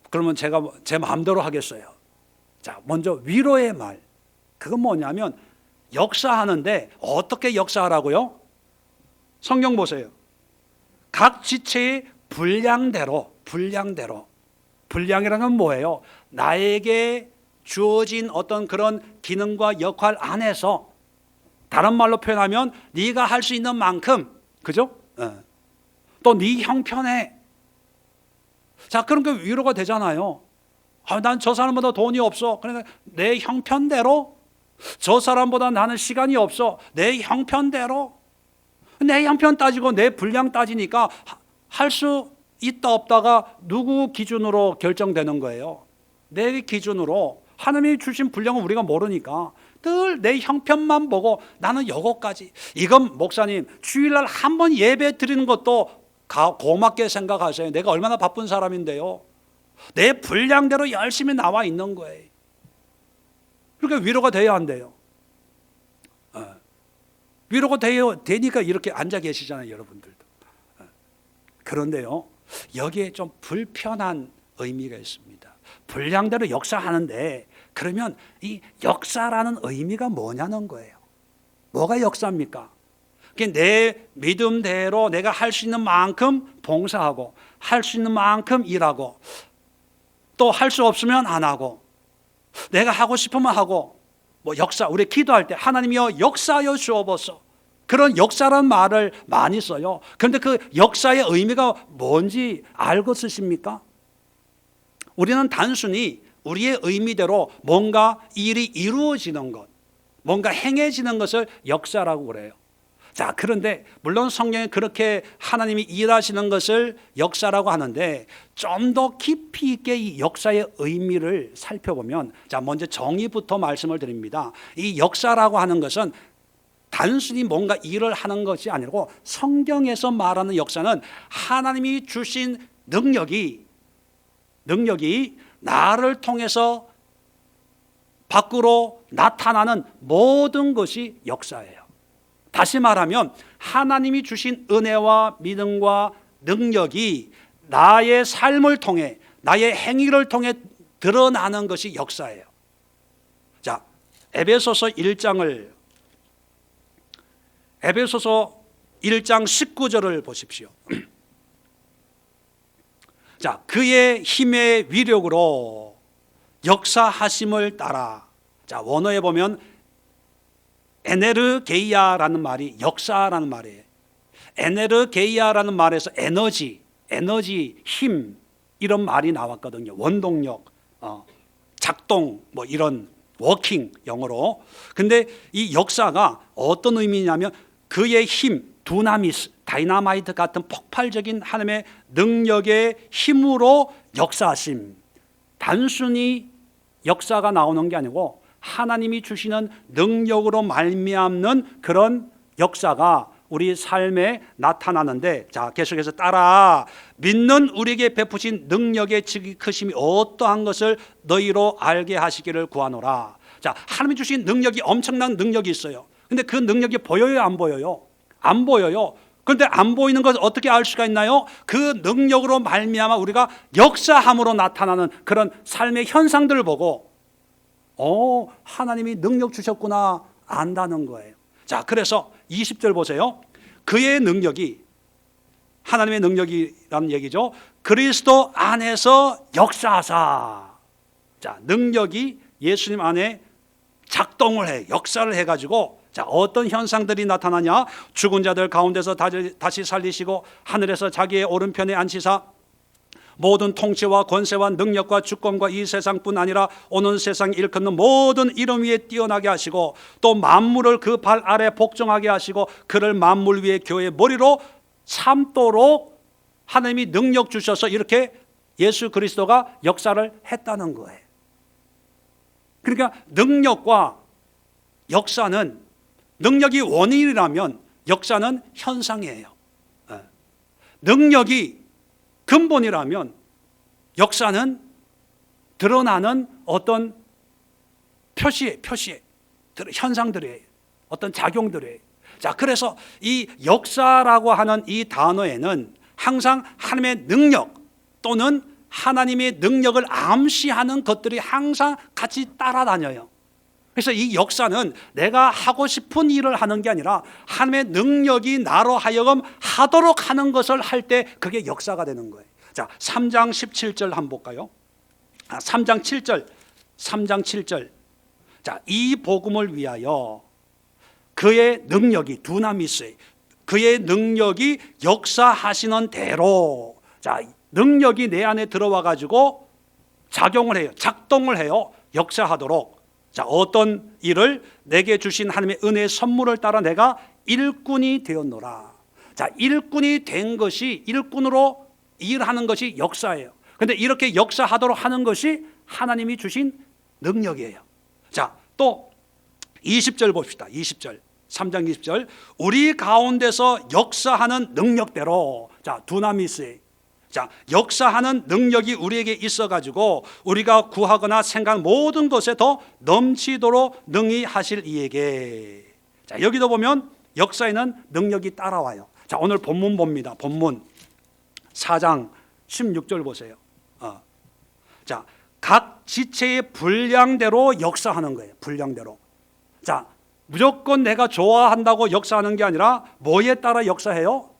그러면 제가 제 마음대로 하겠어요. 자, 먼저 위로의 말. 그건 뭐냐면 역사하는데 어떻게 역사하라고요? 성경 보세요. 각 지체의 분량대로. 분량이라는 건 뭐예요? 나에게 주어진 어떤 그런 기능과 역할 안에서, 다른 말로 표현하면 네가 할 수 있는 만큼, 그죠? 또 네 형편에. 자, 그런 게 위로가 되잖아요. 난 저 사람보다 돈이 없어. 그러니까 내 형편대로. 저 사람보다 나는 시간이 없어. 내 형편대로. 내 형편 따지고 내 분량 따지니까 할 수 있다 없다가 누구 기준으로 결정되는 거예요? 내 기준으로. 하나님이 주신 분량은 우리가 모르니까 늘 내 형편만 보고 나는 요거까지. 이건 목사님, 주일날 한 번 예배 드리는 것도 고맙게 생각하세요. 내가 얼마나 바쁜 사람인데요. 내 분량대로 열심히 나와 있는 거예요. 그러니까 위로가 돼야 한대요. 위로가 되니까 이렇게 앉아 계시잖아요, 여러분들도. 그런데요, 여기에 좀 불편한 의미가 있습니다. 분량대로 역사하는데, 그러면 이 역사라는 의미가 뭐냐는 거예요. 뭐가 역사입니까? 내 믿음대로 내가 할 수 있는 만큼 봉사하고, 할 수 있는 만큼 일하고, 또 할 수 없으면 안 하고, 내가 하고 싶으면 하고, 역사, 우리 기도할 때 하나님이여 역사하여 주옵소서, 그런 역사라는 말을 많이 써요. 그런데 그 역사의 의미가 뭔지 알고 쓰십니까? 우리는 단순히 우리의 의미대로 뭔가 일이 이루어지는 것, 뭔가 행해지는 것을 역사라고 그래요. 자, 그런데 물론 성경에 그렇게 하나님이 일하시는 것을 역사라고 하는데, 좀 더 깊이 있게 이 역사의 의미를 살펴보면, 자, 먼저 정의부터 말씀을 드립니다. 이 역사라고 하는 것은 단순히 뭔가 일을 하는 것이 아니고, 성경에서 말하는 역사는 하나님이 주신 능력이 나를 통해서 밖으로 나타나는 모든 것이 역사예요. 다시 말하면 하나님이 주신 은혜와 믿음과 능력이 나의 삶을 통해, 나의 행위를 통해 드러나는 것이 역사예요. 자, 에베소서 1장 19절을 보십시오. 자, 그의 힘의 위력으로 역사하심을 따라. 자, 원어에 보면 에네르게이아라는 말이 역사라는 말이에요. 에네르게이아라는 말에서 에너지, 힘, 이런 말이 나왔거든요. 원동력, 작동, 이런 워킹, 영어로. 근데 이 역사가 어떤 의미냐면 그의 힘, 두나미스, 다이나마이트 같은 폭발적인 하나님의 능력의 힘으로 역사하심. 단순히 역사가 나오는 게 아니고 하나님이 주시는 능력으로 말미암는 그런 역사가 우리 삶에 나타나는데, 자, 계속해서 따라. 믿는 우리에게 베푸신 능력의 지극히 크심이 어떠한 것을 너희로 알게 하시기를 구하노라. 자, 하나님이 주신 능력이, 엄청난 능력이 있어요. 근데 그 능력이 보여요, 안 보여요? 안 보여요. 그런데 안 보이는 것을 어떻게 알 수가 있나요? 그 능력으로 말미암아 우리가 역사함으로 나타나는 그런 삶의 현상들을 보고, 하나님이 능력 주셨구나 안다는 거예요. 자, 그래서 20절 보세요. 그의 능력이, 하나님의 능력이라는 얘기죠. 그리스도 안에서 역사하사. 자, 능력이 예수님 안에 작동을 해, 역사를 해가지고, 자, 어떤 현상들이 나타나냐? 죽은 자들 가운데서 다시 살리시고 하늘에서 자기의 오른편에 앉히사 모든 통치와 권세와 능력과 주권과 이 세상뿐 아니라 오는 세상 일컫는 모든 이름 위에 뛰어나게 하시고 또 만물을 그 발 아래 복종하게 하시고 그를 만물 위에 교회의 머리로 삼도록 하나님이 능력 주셔서 이렇게 예수 그리스도가 역사를 했다는 거예요. 그러니까 능력과 역사는, 능력이 원인이라면 역사는 현상이에요. 능력이 근본이라면 역사는 드러나는 어떤 표시에 현상들이에요. 어떤 작용들이에요. 자, 그래서 이 역사라고 하는 이 단어에는 항상 하나님의 능력 또는 하나님의 능력을 암시하는 것들이 항상 같이 따라다녀요. 그래서 이 역사는 내가 하고 싶은 일을 하는 게 아니라 하나님의 능력이 나로 하여금 하도록 하는 것을 할 때 그게 역사가 되는 거예요. 자, 3장 17절 한번 볼까요? 3장 7절. 자, 이 복음을 위하여 그의 능력이 두나미스, 그의 능력이 역사하시는 대로, 자, 능력이 내 안에 들어와 가지고 작용을 해요. 작동을 해요. 역사하도록. 자, 어떤 일을 내게 주신 하나님의 은혜의 선물을 따라 내가 일꾼이 되었노라. 자, 일꾼이 된 것이, 일꾼으로 일하는 것이 역사예요. 그런데 이렇게 역사하도록 하는 것이 하나님이 주신 능력이에요. 자, 또 20절 봅시다. 20절. 3장 20절. 우리 가운데서 역사하는 능력대로, 자, 두나미스, 자, 역사하는 능력이 우리에게 있어가지고 우리가 구하거나 생각 모든 것에 더 넘치도록 능히 하실 이에게. 자, 여기도 보면 역사에는 능력이 따라와요. 자, 오늘 본문 봅니다. 본문 4장 16절 보세요. 자, 각 지체의 분량대로 역사하는 거예요. 분량대로. 자, 무조건 내가 좋아한다고 역사하는 게 아니라 뭐에 따라 역사해요?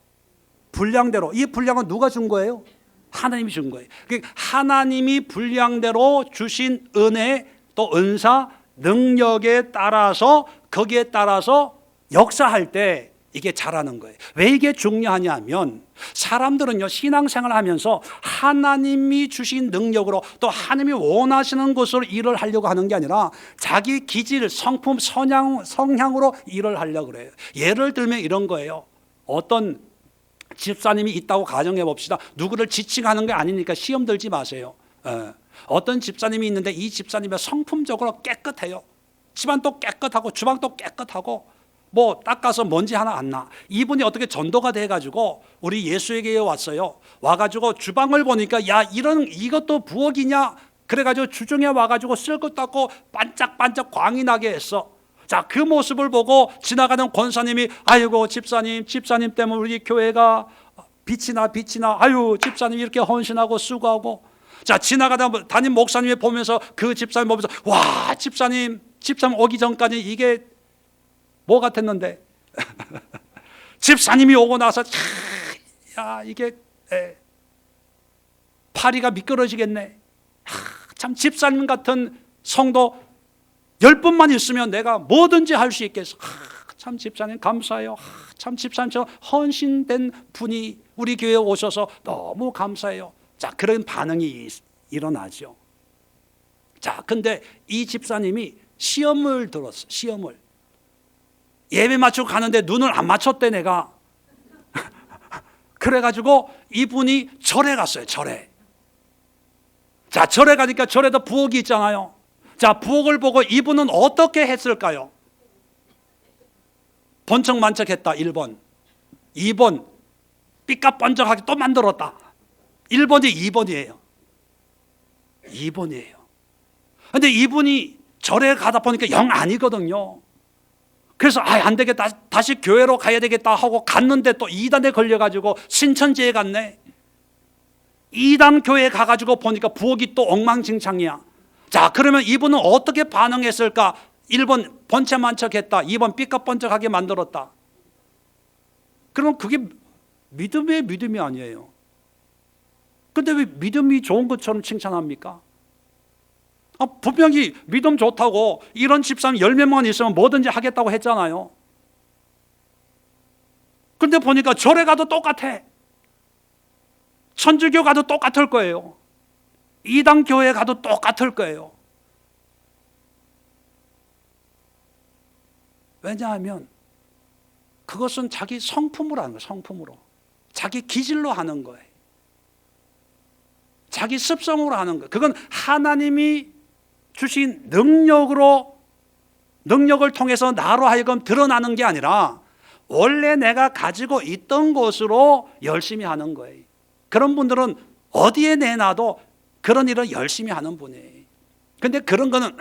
분량대로. 이 분량은 누가 준 거예요? 하나님이 준 거예요. 하나님이 분량대로 주신 은혜 또 은사 능력에 따라서 거기에 따라서 역사할 때 이게 잘하는 거예요. 왜 이게 중요하냐 하면 사람들은요, 신앙생활 하면서 하나님이 주신 능력으로 또 하나님이 원하시는 것으로 일을 하려고 하는 게 아니라 자기 기질, 성품, 성향으로 일을 하려고 그래요. 예를 들면 이런 거예요. 어떤 집사님이 있다고 가정해 봅시다. 누구를 지칭하는 게 아니니까 시험 들지 마세요. 어떤 집사님이 있는데 이 집사님의 성품적으로 깨끗해요. 집안도 깨끗하고 주방도 깨끗하고 뭐 닦아서 먼지 하나 안 나. 이분이 어떻게 전도가 돼가지고 우리 예수에게 왔어요. 와가지고 주방을 보니까 야, 이것도 부엌이냐? 그래가지고 주중에 와가지고 쓸고 닦고 반짝반짝 광이 나게 했어. 자, 그 모습을 보고 지나가는 권사님이 아이고 집사님 때문에 우리 교회가 빛이 나. 아유, 집사님 이렇게 헌신하고 수고하고. 자, 지나가다 담임 목사님이 보면서 그 집사님 보면서 와, 집사님 오기 전까지 이게 뭐 같았는데 집사님이 오고 나서 야, 이게 파리가 미끄러지겠네. 참 집사님 같은 성도 10분만 있으면 내가 뭐든지 할 수 있겠어. 참 집사님 감사해요. 참 집사님처럼 헌신된 분이 우리 교회에 오셔서 너무 감사해요. 자, 그런 반응이 일어나죠. 자, 근데 이 집사님이 시험을 들었어. 시험을. 예배 맞추고 가는데 눈을 안 맞췄대 내가. 그래가지고 이분이 절에 갔어요. 절에. 자, 절에 가니까 절에도 부엌이 있잖아요. 자, 부엌을 보고 이분은 어떻게 했을까요? 번쩍만쩍했다. 1번. 2번. 삐까번쩍하게 또 만들었다. 1번이 2번이에요. 2번이에요. 근데 이분이 절에 가다 보니까 영 아니거든요. 그래서 안 되겠다. 다시 교회로 가야 되겠다 하고 갔는데 또 2단에 걸려가지고 신천지에 갔네. 2단 교회에 가가지고 보니까 부엌이 또 엉망진창이야. 자, 그러면 이분은 어떻게 반응했을까? 1번 번체만척했다. 2번 삐까번쩍하게 만들었다. 그러면 그게 믿음의 믿음이 아니에요. 근데 왜 믿음이 좋은 것처럼 칭찬합니까? 분명히 믿음 좋다고 이런 집사람 10명만 있으면 뭐든지 하겠다고 했잖아요. 근데 보니까 절에 가도 똑같아. 천주교 가도 똑같을 거예요. 이단 교회 가도 똑같을 거예요. 왜냐하면 그것은 자기 성품으로 하는 거예요. 성품으로. 자기 기질로 하는 거예요. 자기 습성으로 하는 거예요. 그건 하나님이 주신 능력을 통해서 나로 하여금 드러나는 게 아니라 원래 내가 가지고 있던 것으로 열심히 하는 거예요. 그런 분들은 어디에 내놔도 그런 일을 열심히 하는 분이에요. 근데 그런 거는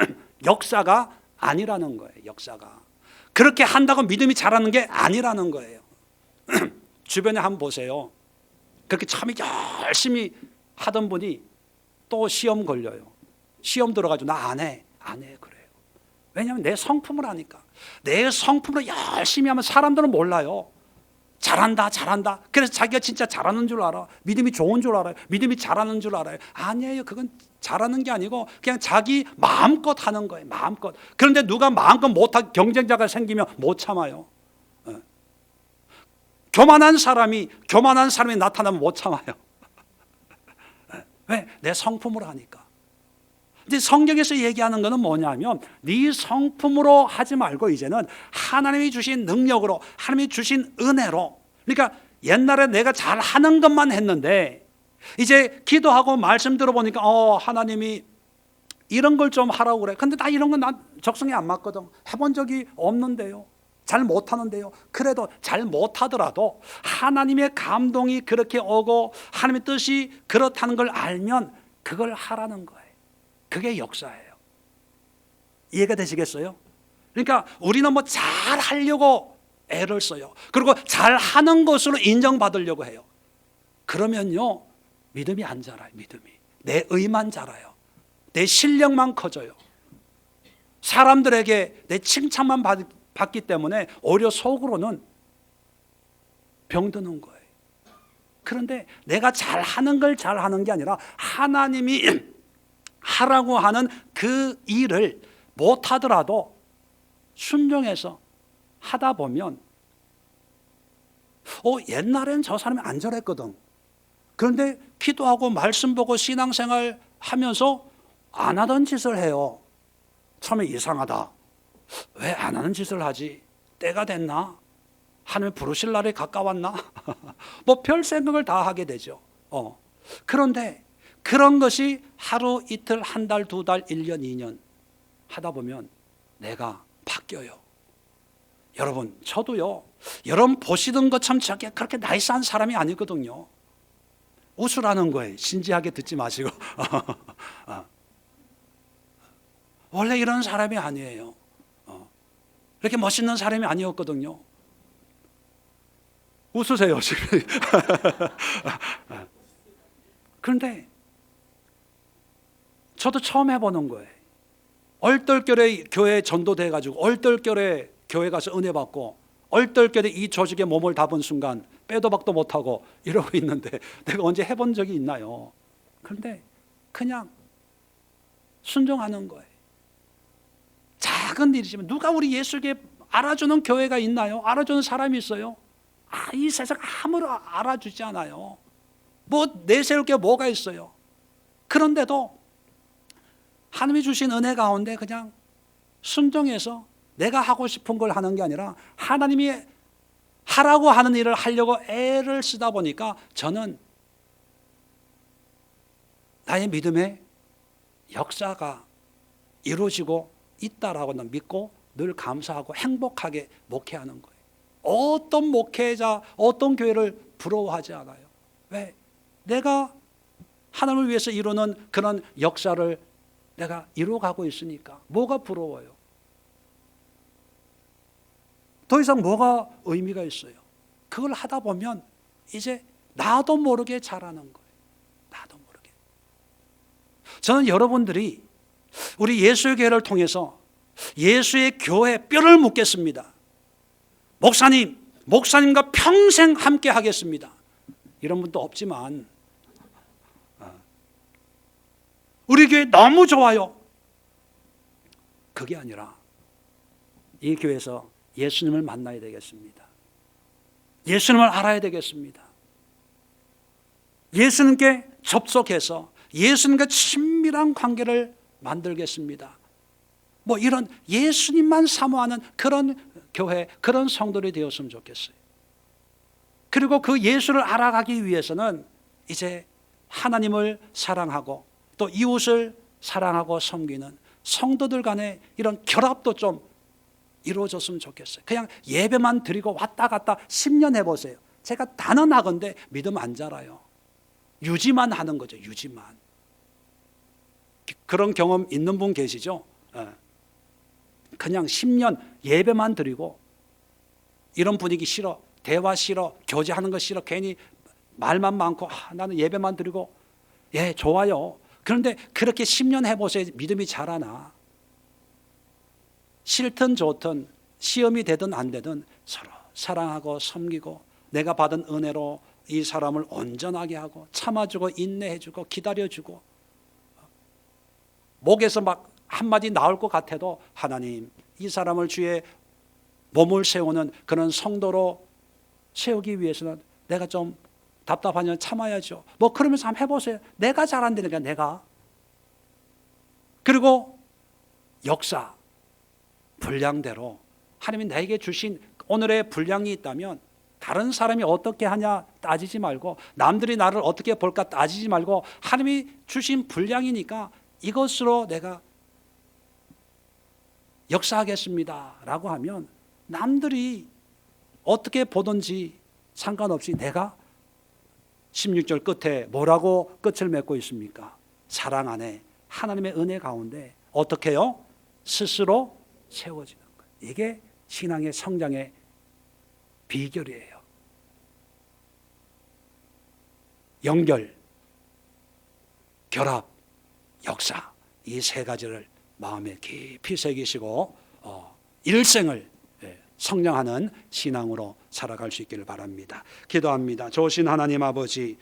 역사가 아니라는 거예요. 역사가. 그렇게 한다고 믿음이 자라는 게 아니라는 거예요. 주변에 한번 보세요. 그렇게 참 열심히 하던 분이 또 시험 걸려요. 시험 들어가지고 나 안 해 그래요. 왜냐하면 내 성품을 아니까. 내 성품으로 열심히 하면 사람들은 몰라요. 잘한다. 그래서 자기가 진짜 잘하는 줄 알아. 믿음이 좋은 줄 알아요. 믿음이 잘하는 줄 알아요. 아니에요. 그건 잘하는 게 아니고 그냥 자기 마음껏 하는 거예요. 마음껏. 그런데 누가 마음껏 못하고 경쟁자가 생기면 못 참아요. 교만한 사람이 나타나면 못 참아요. 왜? 내 성품으로 하니까. 근데 성경에서 얘기하는 것은 뭐냐면 네 성품으로 하지 말고 이제는 하나님이 주신 능력으로, 하나님이 주신 은혜로. 그러니까 옛날에 내가 잘하는 것만 했는데 이제 기도하고 말씀 들어보니까 하나님이 이런 걸 좀 하라고 그래. 근데 나 이런 건 난 적성에 안 맞거든. 해본 적이 없는데요. 잘 못하는데요. 그래도 잘 못하더라도 하나님의 감동이 그렇게 오고 하나님의 뜻이 그렇다는 걸 알면 그걸 하라는 거예요. 그게 역사예요. 이해가 되시겠어요? 그러니까 우리는 뭐 잘하려고 애를 써요. 그리고 잘하는 것으로 인정받으려고 해요. 그러면요 믿음이 안 자라요. 믿음이. 내 의만 자라요. 내 실력만 커져요. 사람들에게 내 칭찬만 받기 때문에 오히려 속으로는 병드는 거예요. 그런데 내가 잘하는 걸 잘하는 게 아니라 하나님이 하라고 하는 그 일을 못하더라도 순종해서 하다 보면 옛날엔 저 사람이 안 저랬거든. 그런데 기도하고 말씀 보고 신앙생활 하면서 안 하던 짓을 해요. 처음에 이상하다. 왜 안 하는 짓을 하지? 때가 됐나? 하나님 부르실 날이 가까웠나? 뭐 별 생각을 다 하게 되죠. 그런데 그런 것이 하루, 이틀, 한 달, 두 달, 1년, 2년 하다 보면 내가 바뀌어요. 여러분, 저도요. 여러분 보시던 것처럼 저게 그렇게 나이스한 사람이 아니거든요. 웃으라는 거예요. 진지하게 듣지 마시고. 원래 이런 사람이 아니에요. 그렇게 멋있는 사람이 아니었거든요. 웃으세요, 지금. 그런데 저도 처음 해보는 거예요. 얼떨결에 교회에 전도돼가지고 얼떨결에 교회 가서 은혜 받고 얼떨결에 이 조직에 몸을 담은 순간 빼도 박도 못하고 이러고 있는데 내가 언제 해본 적이 있나요? 그런데 그냥 순종하는 거예요. 작은 일이지만 누가 우리 예수께 알아주는 교회가 있나요? 알아주는 사람이 있어요? 이 세상 아무도 알아주지 않아요. 뭐 내세울 게 뭐가 있어요? 그런데도 하나님이 주신 은혜 가운데 그냥 순종해서 내가 하고 싶은 걸 하는 게 아니라 하나님이 하라고 하는 일을 하려고 애를 쓰다 보니까 저는 나의 믿음의 역사가 이루어지고 있다라고 믿고 늘 감사하고 행복하게 목회하는 거예요. 어떤 목회자, 어떤 교회를 부러워하지 않아요. 왜? 내가 하나님을 위해서 이루는 그런 역사를 내가 이루어가고 있으니까 뭐가 부러워요? 더 이상 뭐가 의미가 있어요? 그걸 하다 보면 이제 나도 모르게 자라는 거예요. 나도 모르게. 저는 여러분들이 우리 예수의 교회를 통해서 예수의 교회 뼈를 묻겠습니다. 목사님과 평생 함께 하겠습니다. 이런 분도 없지만 우리 교회 너무 좋아요. 그게 아니라 이 교회에서 예수님을 만나야 되겠습니다. 예수님을 알아야 되겠습니다. 예수님께 접속해서 예수님과 친밀한 관계를 만들겠습니다. 뭐 이런 예수님만 사모하는 그런 교회, 그런 성도들이 되었으면 좋겠어요. 그리고 그 예수를 알아가기 위해서는 이제 하나님을 사랑하고 또 이웃을 사랑하고 섬기는 성도들 간의 이런 결합도 좀 이루어졌으면 좋겠어요. 그냥 예배만 드리고 왔다 갔다 10년 해보세요. 제가 단언하건대 믿음 안 자라요. 유지만 하는 거죠. 유지만. 그런 경험 있는 분 계시죠? 그냥 10년 예배만 드리고 이런 분위기 싫어, 대화 싫어, 교제하는 거 싫어, 괜히 말만 많고 나는 예배만 드리고 예 좋아요. 그런데 그렇게 10년 해보세요. 믿음이 자라나. 싫든 좋든 시험이 되든 안 되든 서로 사랑하고 섬기고 내가 받은 은혜로 이 사람을 온전하게 하고 참아주고 인내해주고 기다려주고 목에서 막 한마디 나올 것 같아도 하나님 이 사람을 주의 몸을 세우는 그런 성도로 세우기 위해서는 내가 좀 답답하면 참아야죠. 뭐 그러면서 한번 해보세요. 내가 잘한다니까 내가. 그리고 역사 분량대로 하나님이 나에게 주신 오늘의 분량이 있다면 다른 사람이 어떻게 하냐 따지지 말고 남들이 나를 어떻게 볼까 따지지 말고 하나님이 주신 분량이니까 이것으로 내가 역사하겠습니다 라고 하면 남들이 어떻게 보든지 상관없이 내가 16절 끝에 뭐라고 끝을 맺고 있습니까? 사랑 안에 하나님의 은혜 가운데 어떻게 해요? 스스로 세워지는 거예요. 이게 신앙의 성장의 비결이에요. 연결, 결합, 역사 이 세 가지를 마음에 깊이 새기시고 일생을 성장하는 신앙으로 살아갈 수 있기를 바랍니다. 기도합니다. 좋으신 하나님 아버지